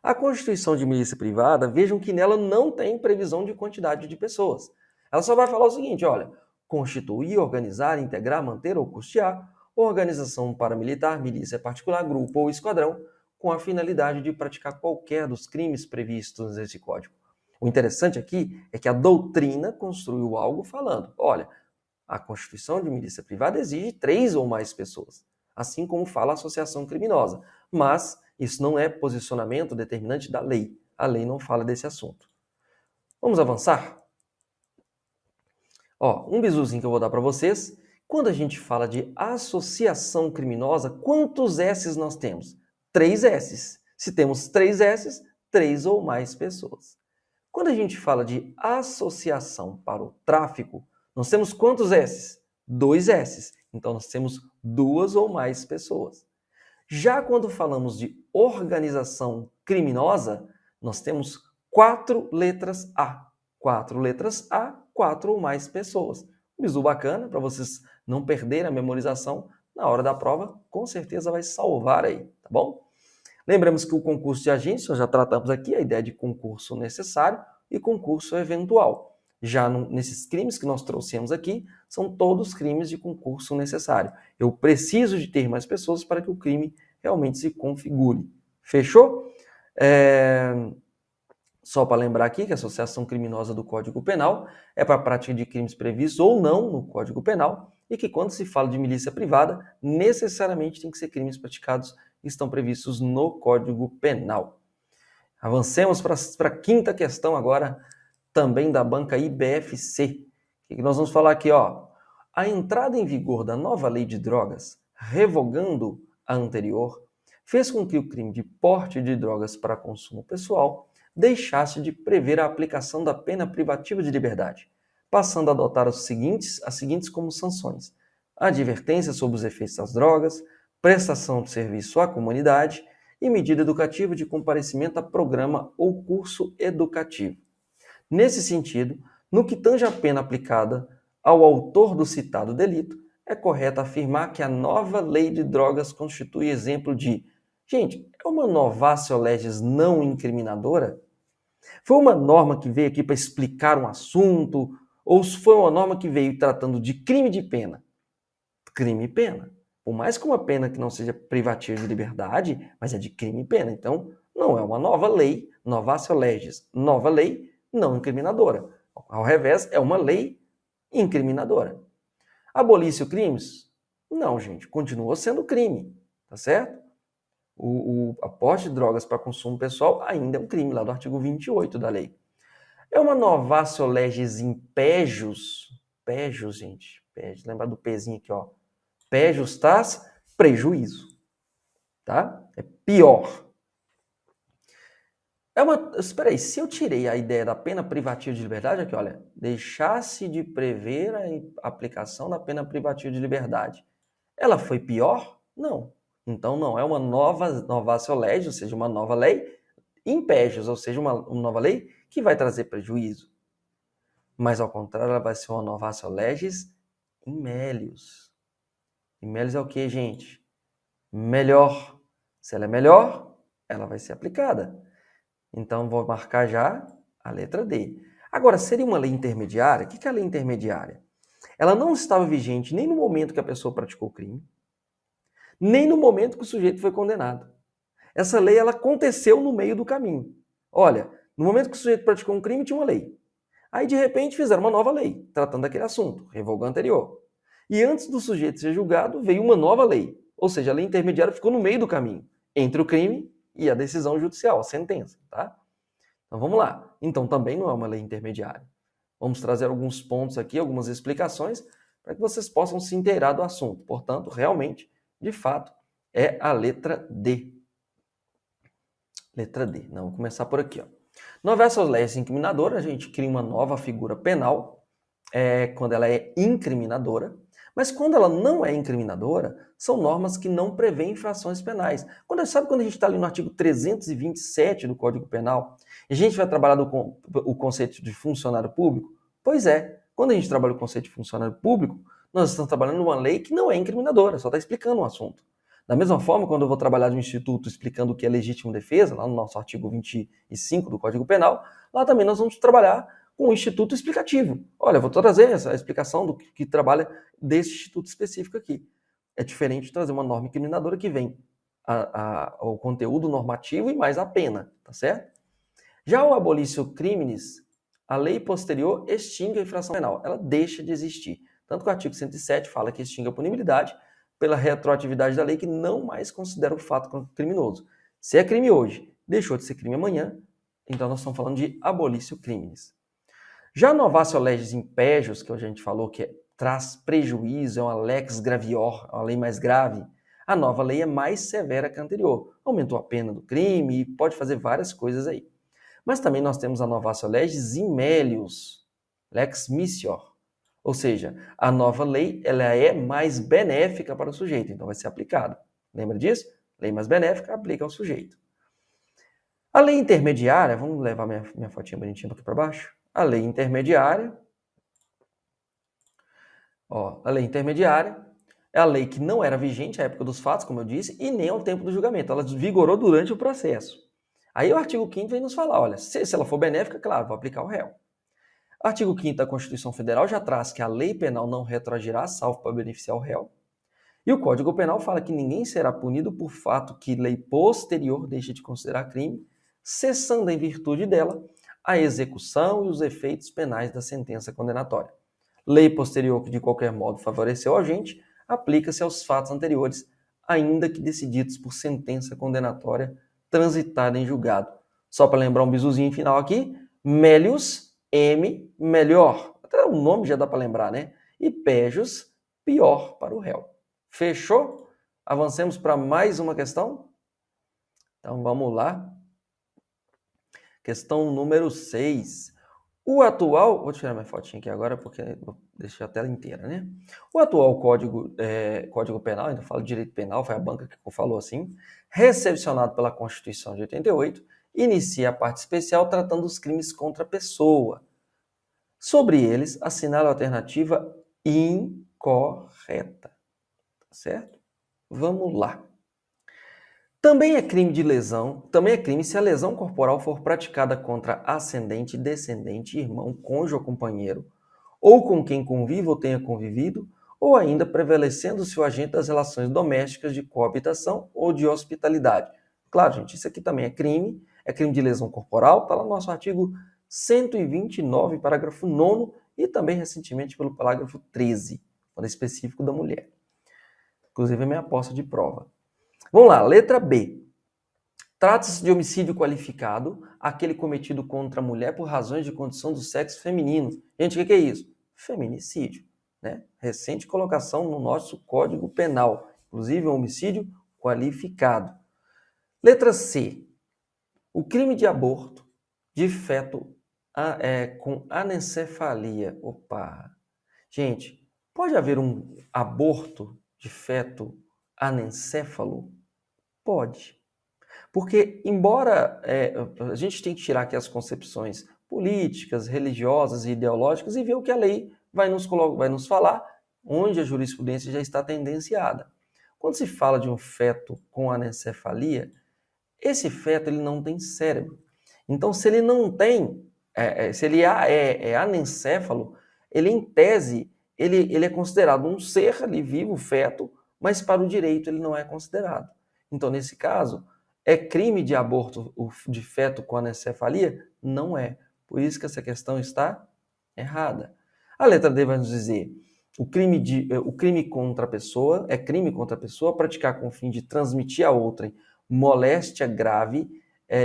A Constituição de milícia privada, vejam que nela não tem previsão de quantidade de pessoas. Ela só vai falar o seguinte, olha, constituir, organizar, integrar, manter ou custear organização paramilitar, milícia particular, grupo ou esquadrão, com a finalidade de praticar qualquer dos crimes previstos nesse código. O interessante aqui é que a doutrina construiu algo falando, olha, a Constituição de milícia privada exige 3 ou mais pessoas, assim como fala a associação criminosa, mas isso não é posicionamento determinante da lei. A lei não fala desse assunto. Vamos avançar? Ó, um bizuzinho que eu vou dar para vocês. Quando a gente fala de associação criminosa, quantos S's nós temos? 3 S's. Se temos 3 S's, 3 ou mais pessoas. Quando a gente fala de associação para o tráfico, nós temos quantos S's? 2 S's. Então nós temos 2 ou mais pessoas. Já quando falamos de organização criminosa, nós temos 4 letras A. 4 letras A, 4 ou mais pessoas. Um bizu bacana para vocês não perderem a memorização na hora da prova, com certeza vai salvar aí, tá bom? Lembramos que o concurso de agentes, nós já tratamos aqui a ideia de concurso necessário e concurso eventual. Já nesses crimes que nós trouxemos aqui, são todos crimes de concurso necessário. Eu preciso de ter mais pessoas para que o crime realmente se configure. Fechou? Só para lembrar aqui que a associação criminosa do Código Penal é para a prática de crimes previstos ou não no Código Penal e que quando se fala de milícia privada, necessariamente tem que ser crimes praticados que estão previstos no Código Penal. Avancemos para a quinta questão agora, também da banca IBFC. O que nós vamos falar aqui, ó? A entrada em vigor da nova lei de drogas, revogando a anterior, fez com que o crime de porte de drogas para consumo pessoal deixasse de prever a aplicação da pena privativa de liberdade, passando a adotar as seguintes como sanções: advertência sobre os efeitos das drogas, prestação de serviço à comunidade e medida educativa de comparecimento a programa ou curso educativo. Nesse sentido, no que tange a pena aplicada ao autor do citado delito, é correto afirmar que a nova lei de drogas constitui exemplo de... Gente, é uma novatio legis não incriminadora? Foi uma norma que veio aqui para explicar um assunto? Ou foi uma norma que veio tratando de crime de pena? Crime e pena. Por mais que uma pena que não seja privativa de liberdade, mas é de crime e pena. Então, não é uma nova lei, novatio legis, nova lei não incriminadora. Ao revés, é uma lei incriminadora. Abolisse os crimes? Não, gente, continua sendo crime, tá certo? O aporte de drogas para consumo pessoal ainda é um crime, lá do artigo 28 da lei. É uma novatio legis impejus, pejus, gente, pejus, lembra do pezinho aqui, ó. Pejus tas, prejuízo, tá? É pior. Espera aí, se eu tirei a ideia da pena privativa de liberdade, aqui, olha, deixasse de prever a aplicação da pena privativa de liberdade, ela foi pior? Não. Então não é uma novatio legis, ou seja, uma nova lei, impejus, ou seja, uma nova lei que vai trazer prejuízo. Mas ao contrário, ela vai ser uma novatio legis in melius. In melius é o que, gente? Melhor. Se ela é melhor, ela vai ser aplicada. Então, vou marcar já a letra D. Agora, seria uma lei intermediária? O que é a lei intermediária? Ela não estava vigente nem no momento que a pessoa praticou o crime, nem no momento que o sujeito foi condenado. Essa lei ela aconteceu no meio do caminho. Olha, no momento que o sujeito praticou um crime, tinha uma lei. Aí, de repente, fizeram uma nova lei, tratando daquele assunto, revogou a anterior. E antes do sujeito ser julgado, veio uma nova lei. Ou seja, a lei intermediária ficou no meio do caminho, entre o crime e a decisão judicial, a sentença, tá? Então vamos lá. Então também não é uma lei intermediária. Vamos trazer alguns pontos aqui, algumas explicações, para que vocês possam se inteirar do assunto. Portanto, realmente, de fato, é a letra D. Letra D. Não, vou começar por aqui, ó. Novatio legis incriminadora, a gente cria uma nova figura penal, quando ela é incriminadora. Mas quando ela não é incriminadora, são normas que não prevêem infrações penais. Sabe quando a gente está ali no artigo 327 do Código Penal, e a gente vai trabalhar o conceito de funcionário público? Pois é, quando a gente trabalha o conceito de funcionário público, nós estamos trabalhando numa lei que não é incriminadora, só está explicando um assunto. Da mesma forma, quando eu vou trabalhar de um instituto explicando o que é legítima defesa, lá no nosso artigo 25 do Código Penal, lá também nós vamos trabalhar com um instituto explicativo. Olha, eu vou trazer essa explicação do que trabalha desse instituto específico aqui. É diferente de trazer uma norma incriminadora que vem o conteúdo normativo e mais a pena, tá certo? Já o abolício criminis, a lei posterior extingue a infração penal, ela deixa de existir. Tanto que o artigo 107 fala que extingue a punibilidade pela retroatividade da lei que não mais considera o fato criminoso. Se é crime hoje, deixou de ser crime amanhã, então nós estamos falando de abolício criminis. Já novatio legis impejus, que a gente falou que traz prejuízo, é uma lex gravior, é uma lei mais grave, a nova lei é mais severa que a anterior. Aumentou a pena do crime e pode fazer várias coisas aí. Mas também nós temos a novatio legis in melius, lex missior. Ou seja, a nova lei ela é mais benéfica para o sujeito, então vai ser aplicada. Lembra disso? Lei mais benéfica aplica ao sujeito. A lei intermediária, vamos levar minha fotinha bonitinha aqui para baixo. A lei intermediária, a lei intermediária é a lei que não era vigente à época dos fatos, como eu disse, e nem ao tempo do julgamento. Ela vigorou durante o processo. Aí o artigo 5º vem nos falar, olha, se ela for benéfica, claro, vou aplicar o réu. O artigo 5º da Constituição Federal já traz que a lei penal não retroagirá, salvo para beneficiar o réu. E o Código Penal fala que ninguém será punido por fato que lei posterior deixe de considerar crime, cessando em virtude dela a execução e os efeitos penais da sentença condenatória. Lei posterior que de qualquer modo favoreceu o agente, aplica-se aos fatos anteriores, ainda que decididos por sentença condenatória transitada em julgado. Só para lembrar um bizuzinho final aqui, melius, M, melhor. Até o nome já dá para lembrar, né? E pejus, pior para o réu. Fechou? Avancemos para mais uma questão? Então vamos lá. Questão número 6. O atual... Vou tirar minha fotinha aqui agora porque vou deixar a tela inteira, né? O atual Código Penal, ainda falo de direito penal, foi a banca que falou assim, recepcionado pela Constituição de 88, inicia a parte especial tratando dos crimes contra a pessoa. Sobre eles, assinala a alternativa incorreta. Certo? Vamos lá. Também é crime se a lesão corporal for praticada contra ascendente, descendente, irmão, cônjuge ou companheiro, ou com quem convive ou tenha convivido, ou ainda prevalecendo-se o agente das relações domésticas de coabitação ou de hospitalidade. Claro, gente, isso aqui também é crime de lesão corporal, está lá no nosso artigo 129, parágrafo 9º, e também recentemente pelo parágrafo 13, quando é específico da mulher. Inclusive é minha aposta de prova. Vamos lá, letra B. Trata-se de homicídio qualificado, aquele cometido contra a mulher por razões de condição do sexo feminino. Gente, o que é isso? Feminicídio, né? Recente colocação no nosso Código Penal, inclusive um homicídio qualificado. Letra C. O crime de aborto de feto com anencefalia. Opa! Gente, pode haver um aborto de feto anencéfalo? Pode. Porque, embora a gente tem que tirar aqui as concepções políticas, religiosas e ideológicas e ver o que a lei vai nos falar, onde a jurisprudência já está tendenciada. Quando se fala de um feto com anencefalia, esse feto ele não tem cérebro. Então, se ele não tem, se ele é anencéfalo, ele, em tese, ele é considerado um ser ali vivo, feto, mas para o direito ele não é considerado. Então, nesse caso, é crime de aborto de feto com anencefalia? Não é. Por isso que essa questão está errada. A letra D vai nos dizer: o crime contra a pessoa é crime contra a pessoa praticar com o fim de transmitir a outrem moléstia grave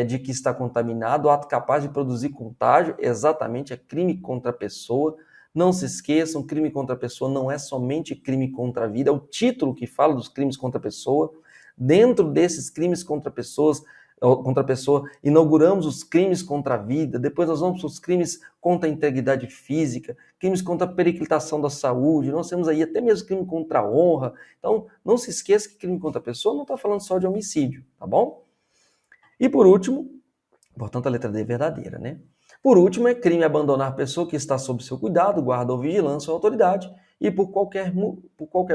de que está contaminado, ato capaz de produzir contágio, exatamente, é crime contra a pessoa. Não se esqueçam, crime contra a pessoa não é somente crime contra a vida, é o título que fala dos crimes contra a pessoa. Dentro desses crimes contra a pessoa, inauguramos os crimes contra a vida, depois nós vamos para os crimes contra a integridade física, crimes contra a periclitação da saúde, nós temos aí até mesmo crime contra a honra. Então, não se esqueça que crime contra a pessoa não está falando só de homicídio, tá bom? E por último, portanto a letra D é verdadeira, né? Por último, é crime abandonar a pessoa que está sob seu cuidado, guarda ou vigilância ou autoridade e por qualquer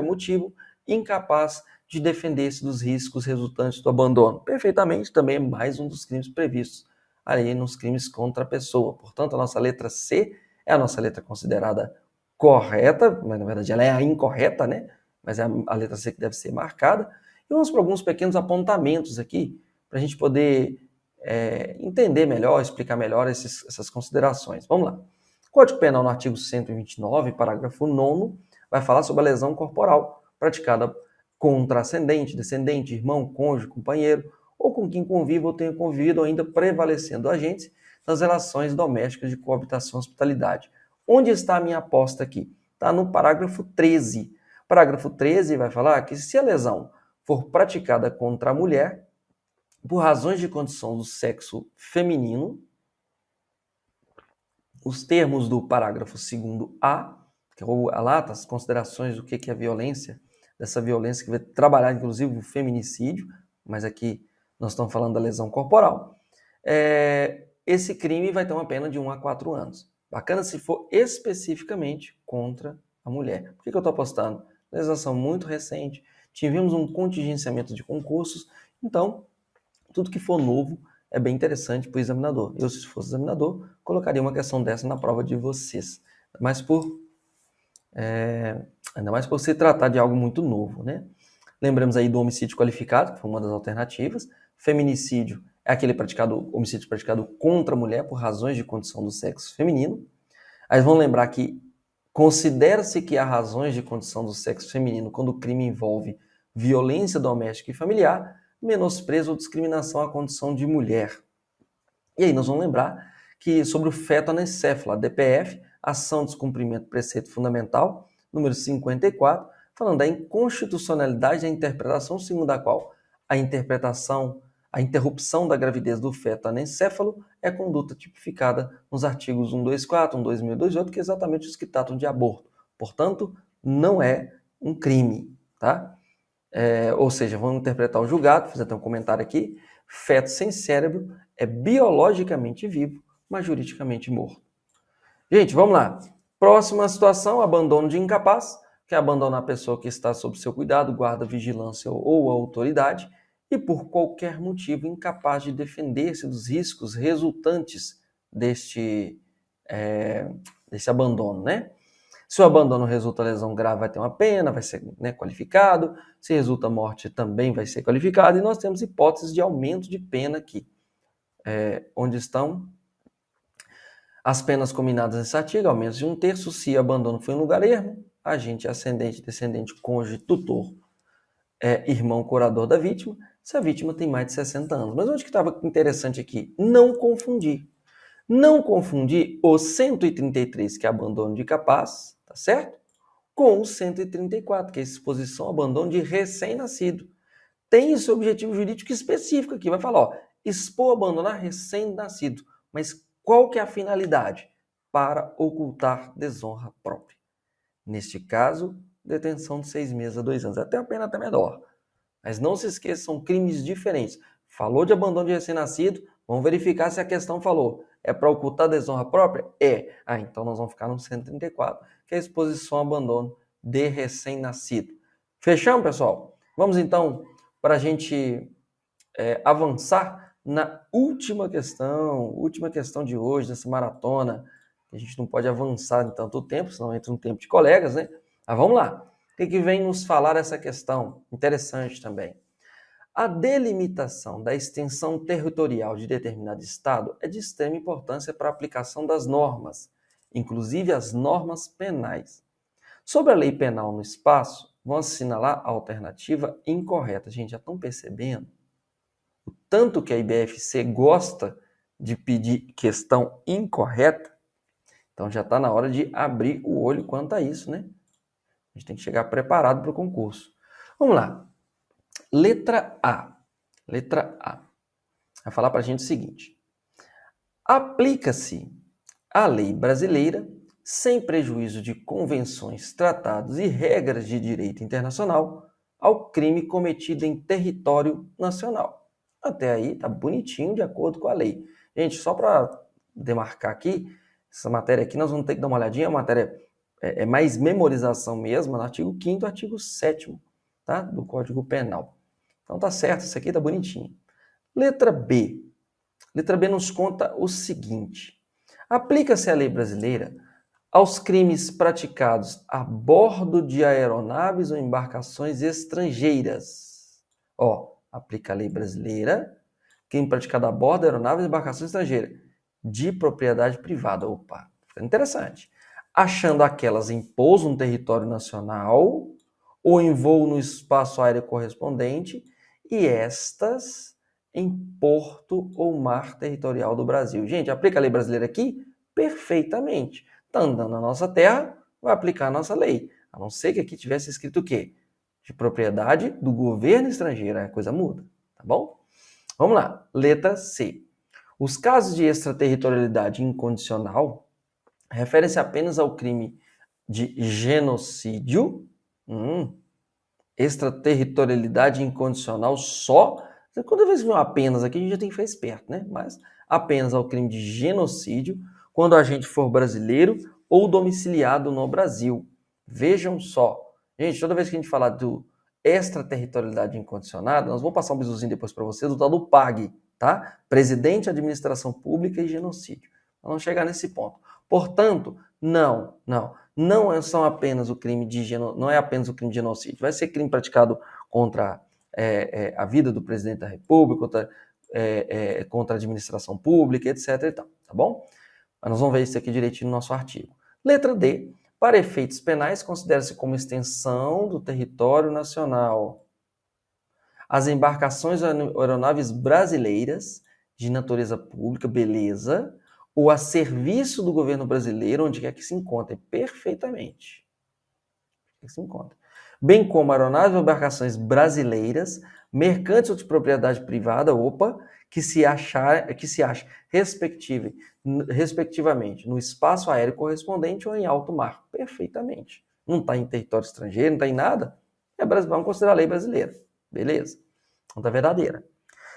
motivo incapaz de defender-se dos riscos resultantes do abandono. Perfeitamente, também é mais um dos crimes previstos ali nos crimes contra a pessoa. Portanto, a nossa letra C é a nossa letra considerada correta, mas na verdade ela é a incorreta, né? Mas é a letra C que deve ser marcada. E vamos para alguns pequenos apontamentos aqui, para a gente poder entender melhor, explicar melhor essas considerações. Vamos lá. O Código Penal, no artigo 129, parágrafo 9º, vai falar sobre a lesão corporal praticada contra ascendente, descendente, irmão, cônjuge, companheiro, ou com quem convive ou tenha convivido, ou ainda prevalecendo agentes nas relações domésticas de coabitação e hospitalidade. Onde está a minha aposta aqui? Está no parágrafo 13. O parágrafo 13 vai falar que se a lesão for praticada contra a mulher, por razões de condição do sexo feminino, os termos do parágrafo 2º-A, que relata as considerações do que é violência, dessa violência que vai trabalhar, inclusive, o feminicídio, mas aqui nós estamos falando da lesão corporal, esse crime vai ter uma pena de 1 a 4 anos. Bacana se for especificamente contra a mulher. Por que eu estou apostando? Legislação muito recente, tivemos um contingenciamento de concursos, então tudo que for novo é bem interessante para o examinador. Eu, se fosse examinador, colocaria uma questão dessa na prova de vocês. Ainda mais por se tratar de algo muito novo, né? Lembramos aí do homicídio qualificado, que foi uma das alternativas. Feminicídio é aquele homicídio praticado contra a mulher por razões de condição do sexo feminino. Aí vão lembrar que Considera-se que há razões de condição do sexo feminino quando o crime envolve violência doméstica e familiar, menosprezo ou discriminação à condição de mulher. E aí nós vamos lembrar que sobre o feto anencefalo, a DPF, ação de descumprimento do preceito fundamental, número 54, falando da inconstitucionalidade da interpretação segundo a qual a interrupção da gravidez do feto anencefalo é conduta tipificada nos artigos 124, 12028, que é exatamente os que tratam de aborto. Portanto, não é um crime, tá? Ou seja, vamos interpretar o julgado, fiz até um comentário aqui, feto sem cérebro é biologicamente vivo, mas juridicamente morto. Gente, vamos lá. Próxima situação, abandono de incapaz, que é abandonar a pessoa que está sob seu cuidado, guarda, vigilância ou autoridade, e por qualquer motivo incapaz de defender-se dos riscos resultantes desse abandono, né? Se o abandono resulta lesão grave, vai ter uma pena, vai ser qualificado. Se resulta morte, também vai ser qualificado. E nós temos hipóteses de aumento de pena aqui. Onde estão as penas combinadas nesse artigo, ao menos de 1/3, se abandono foi em lugar ermo, agente, ascendente, descendente, cônjuge, tutor, irmão, curador da vítima, se a vítima tem mais de 60 anos. Mas onde que estava interessante aqui? Não confundir. Não confundir o 133, que é abandono de capaz, tá certo? Com o 134, que é exposição ao abandono de recém-nascido. Tem esse objetivo jurídico específico aqui. Vai falar, ó, expor, abandonar recém-nascido. Mas qual que é a finalidade? Para ocultar desonra própria. Neste caso, detenção de 6 meses a 2 anos. Até a pena até menor. Mas não se esqueça, são crimes diferentes. Falou de abandono de recém-nascido, vamos verificar se a questão falou. É para ocultar desonra própria? É. Então nós vamos ficar no 134, que é a exposição ao abandono de recém-nascido. Fechamos, pessoal? Vamos então para a gente avançar na última questão de hoje, dessa maratona. A gente não pode avançar em tanto tempo, senão entra um tempo de colegas, né? Mas vamos lá. O que vem nos falar essa questão? Interessante também. A delimitação da extensão territorial de determinado estado é de extrema importância para a aplicação das normas, inclusive as normas penais. Sobre a lei penal no espaço, vamos assinalar a alternativa incorreta. Gente, já estão percebendo o tanto que a IBFC gosta de pedir questão incorreta? Então já está na hora de abrir o olho quanto a isso, né? A gente tem que chegar preparado para o concurso. Vamos lá. Letra A. Letra A. Vai falar para a gente o seguinte. Aplica-se a lei brasileira sem prejuízo de convenções, tratados e regras de direito internacional ao crime cometido em território nacional. Até aí tá bonitinho, de acordo com a lei. Gente, só para demarcar aqui, essa matéria aqui nós vamos ter que dar uma olhadinha, a matéria é mais memorização mesmo, no artigo 5º, artigo 7º, tá? Do Código Penal. Então tá certo, isso aqui tá bonitinho. Letra B. Letra B nos conta o seguinte. Aplica-se a lei brasileira aos crimes praticados a bordo de aeronaves ou embarcações estrangeiras. Aplica a lei brasileira, crime praticado a bordo de aeronaves e embarcações estrangeiras, de propriedade privada. Opa, fica interessante. Achando aquelas em pouso no território nacional ou em voo no espaço aéreo correspondente e estas em porto ou mar territorial do Brasil. Gente, aplica a lei brasileira aqui? Perfeitamente. Está andando na nossa terra, vai aplicar a nossa lei. A não ser que aqui tivesse escrito o quê? De propriedade do governo estrangeiro. A coisa muda, tá bom? Vamos lá. Letra C. Os casos de extraterritorialidade incondicional referem-se apenas ao crime de genocídio. Extraterritorialidade incondicional só. Quando vez que vem apenas aqui, a gente já tem que ficar esperto, né? Mas apenas ao crime de genocídio, quando o agente for brasileiro ou domiciliado no Brasil. Vejam só. Gente, toda vez que a gente falar do extraterritorialidade incondicionada, nós vamos passar um bizuzinho depois para vocês do tal do PAG, tá? Presidente, Administração Pública e Genocídio. Vamos chegar nesse ponto. Portanto, não são apenas o crime de não é apenas o crime de genocídio. Vai ser crime praticado contra a vida do presidente da República, contra a administração pública, etc. e tal, tá bom? Mas nós vamos ver isso aqui direitinho no nosso artigo. Letra D. Para efeitos penais, considera-se como extensão do território nacional as embarcações aeronaves brasileiras de natureza pública, beleza, ou a serviço do governo brasileiro, onde quer que se encontre, perfeitamente. Se encontra. Bem como aeronaves ou embarcações brasileiras, mercantes ou de propriedade privada, que se acha respectivamente no espaço aéreo correspondente ou em alto mar. Perfeitamente. Não está em território estrangeiro, não está em nada, vamos considerar a lei brasileira. Beleza? Então tá verdadeira.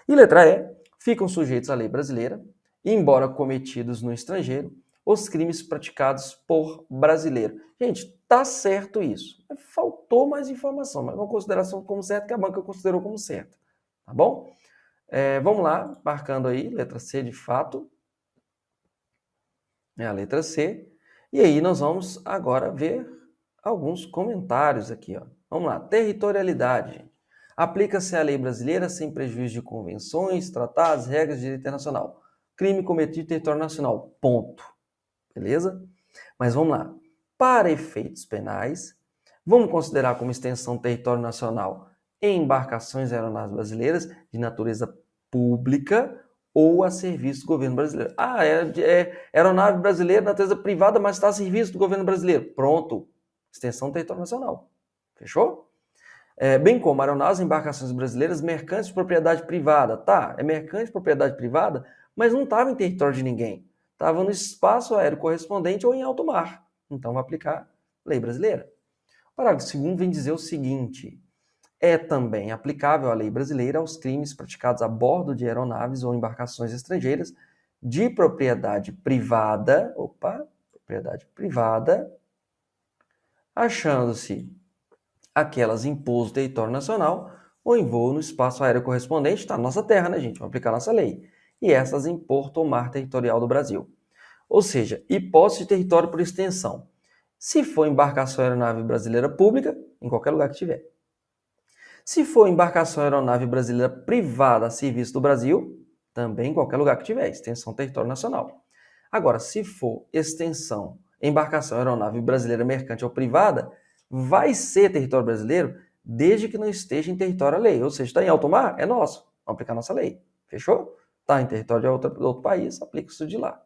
E letra E, ficam sujeitos à lei brasileira, embora cometidos no estrangeiro, os crimes praticados por brasileiro. Gente, tá certo isso. Faltou mais informação, mas uma consideração como certa que a banca considerou como certa. Tá bom? Vamos lá, marcando aí, letra C de fato. É a letra C. E aí nós vamos agora ver alguns comentários aqui. Ó. Vamos lá, territorialidade, gente. Aplica-se a lei brasileira sem prejuízo de convenções, tratados, regras de direito internacional. Crime cometido em território nacional. Ponto. Beleza? Mas vamos lá. Para efeitos penais, vamos considerar como extensão do território nacional embarcações aeronaves brasileiras de natureza pública ou a serviço do governo brasileiro. Aeronave brasileira de natureza privada, mas está a serviço do governo brasileiro. Pronto. Extensão do território nacional. Fechou? Bem como aeronaves e embarcações brasileiras mercantes de propriedade privada. Tá, é mercante de propriedade privada, mas não estava em território de ninguém. Estava no espaço aéreo correspondente ou em alto mar. Então vai aplicar lei brasileira. O parágrafo 2º vem dizer o seguinte: é também aplicável a lei brasileira aos crimes praticados a bordo de aeronaves ou embarcações estrangeiras de propriedade privada, achando-se aquelas em pouso no território nacional ou em voo no espaço aéreo correspondente, está na nossa terra, né, gente? Vamos aplicar a nossa lei. E essas em porto ou mar territorial do Brasil. Ou seja, hipótese de território por extensão. Se for embarcação aeronave brasileira pública, em qualquer lugar que tiver. Se for embarcação aeronave brasileira privada a serviço do Brasil, também em qualquer lugar que tiver, extensão território nacional. Agora, se for extensão embarcação aeronave brasileira mercante ou privada, vai ser território brasileiro desde que não esteja em território alheio. Ou seja, está em alto mar, é nosso. Vamos aplicar nossa lei. Fechou? Está em território de outro país, aplica isso de lá.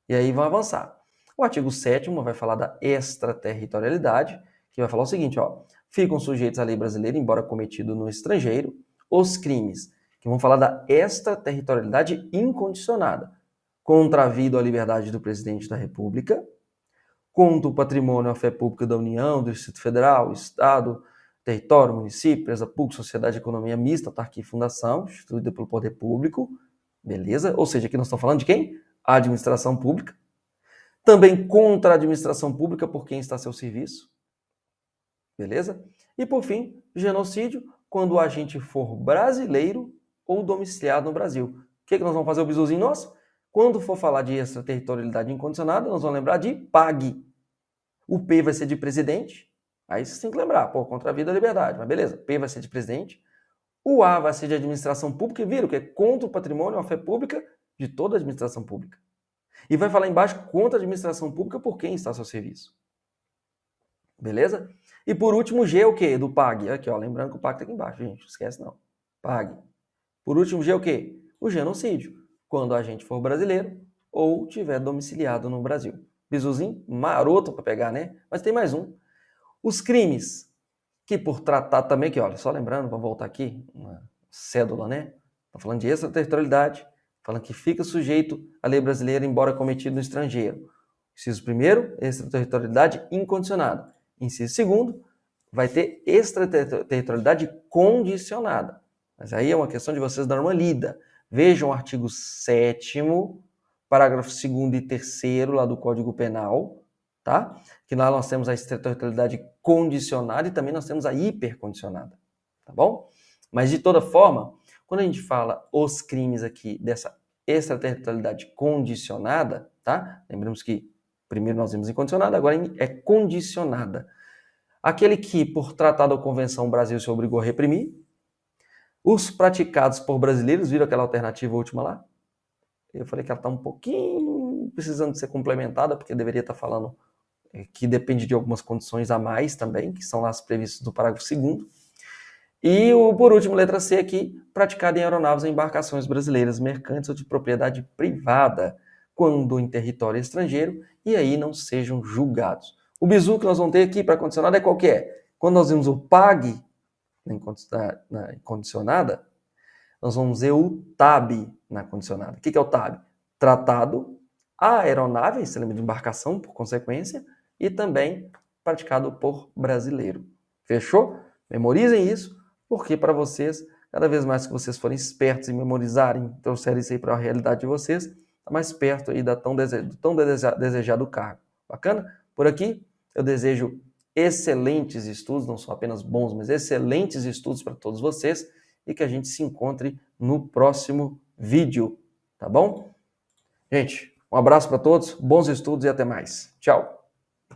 E aí vamos avançar. O artigo 7º vai falar da extraterritorialidade, que vai falar o seguinte, ó. Ficam sujeitos à lei brasileira, embora cometido no estrangeiro, os crimes, que vão falar da extraterritorialidade incondicionada, contra a vida ou a liberdade do presidente da República, contra o patrimônio ou a fé pública da União, do Distrito Federal, Estado, território, município, empresa pública, sociedade de economia mista, autarquia e fundação, instituída pelo poder público, beleza? Ou seja, aqui nós estamos falando de quem? A administração pública. Também contra a administração pública por quem está a seu serviço, beleza? E por fim, genocídio, quando o agente for brasileiro ou domiciliado no Brasil. O que nós vamos fazer o bizuzinho nosso? Quando for falar de extraterritorialidade incondicionada, nós vamos lembrar de PAG. O P vai ser de presidente, aí você tem que lembrar, contra a vida e a liberdade, mas beleza, P vai ser de presidente. O A vai ser de administração pública, e viram que é contra o patrimônio ou a fé pública de toda a administração pública. E vai falar embaixo contra a administração pública por quem está a seu serviço. Beleza? E por último, o G é o quê? Do PAG. Aqui, ó, lembrando que o PAG está aqui embaixo, gente, não esquece não. PAG. Por último, G é o quê? O genocídio, quando a gente for brasileiro ou tiver domiciliado no Brasil. Bizuzinho maroto para pegar, né? Mas tem mais um. Os crimes que por tratar também, que olha, só lembrando, vamos voltar aqui, uma cédula, né? Estou falando de extraterritorialidade, falando que fica sujeito à lei brasileira, embora cometido no estrangeiro. Inciso primeiro, extraterritorialidade incondicionada. Inciso segundo, vai ter extraterritorialidade condicionada. Mas aí é uma questão de vocês dar uma lida. Vejam o artigo 7º, parágrafo 2º e 3º lá do Código Penal, tá? Que lá nós temos a extraterritorialidade condicionada e também nós temos a hipercondicionada, tá bom? Mas de toda forma, quando a gente fala os crimes aqui dessa extraterritorialidade condicionada, tá? Lembramos que primeiro nós vimos incondicionada, agora é condicionada. Aquele que, por tratado ou convenção, o Brasil se obrigou a reprimir. Os praticados por brasileiros, viram aquela alternativa última lá? Eu falei que ela está um pouquinho precisando de ser complementada, porque deveria estar falando que depende de algumas condições a mais também, que são lá as previstas no parágrafo 2º. E, por último, letra C aqui, praticado em aeronaves ou embarcações brasileiras, mercantes ou de propriedade privada, quando em território estrangeiro, e aí não sejam julgados. O bizu que nós vamos ter aqui para condicionada é qual que é? Quando nós vimos o PAG na condicionada, nós vamos ver o TAB na condicionada. O que é o TAB? Tratado a aeronave, você lembra de embarcação, por consequência, e também praticado por brasileiro. Fechou? Memorizem isso, porque para vocês, cada vez mais que vocês forem espertos em memorizarem, trouxerem isso aí para a realidade de vocês, está mais perto aí do tão desejado cargo. Bacana? Por aqui, eu desejo excelentes estudos, não são apenas bons, mas excelentes estudos para todos vocês, e que a gente se encontre no próximo vídeo, tá bom? Gente, um abraço para todos, bons estudos e até mais. Tchau!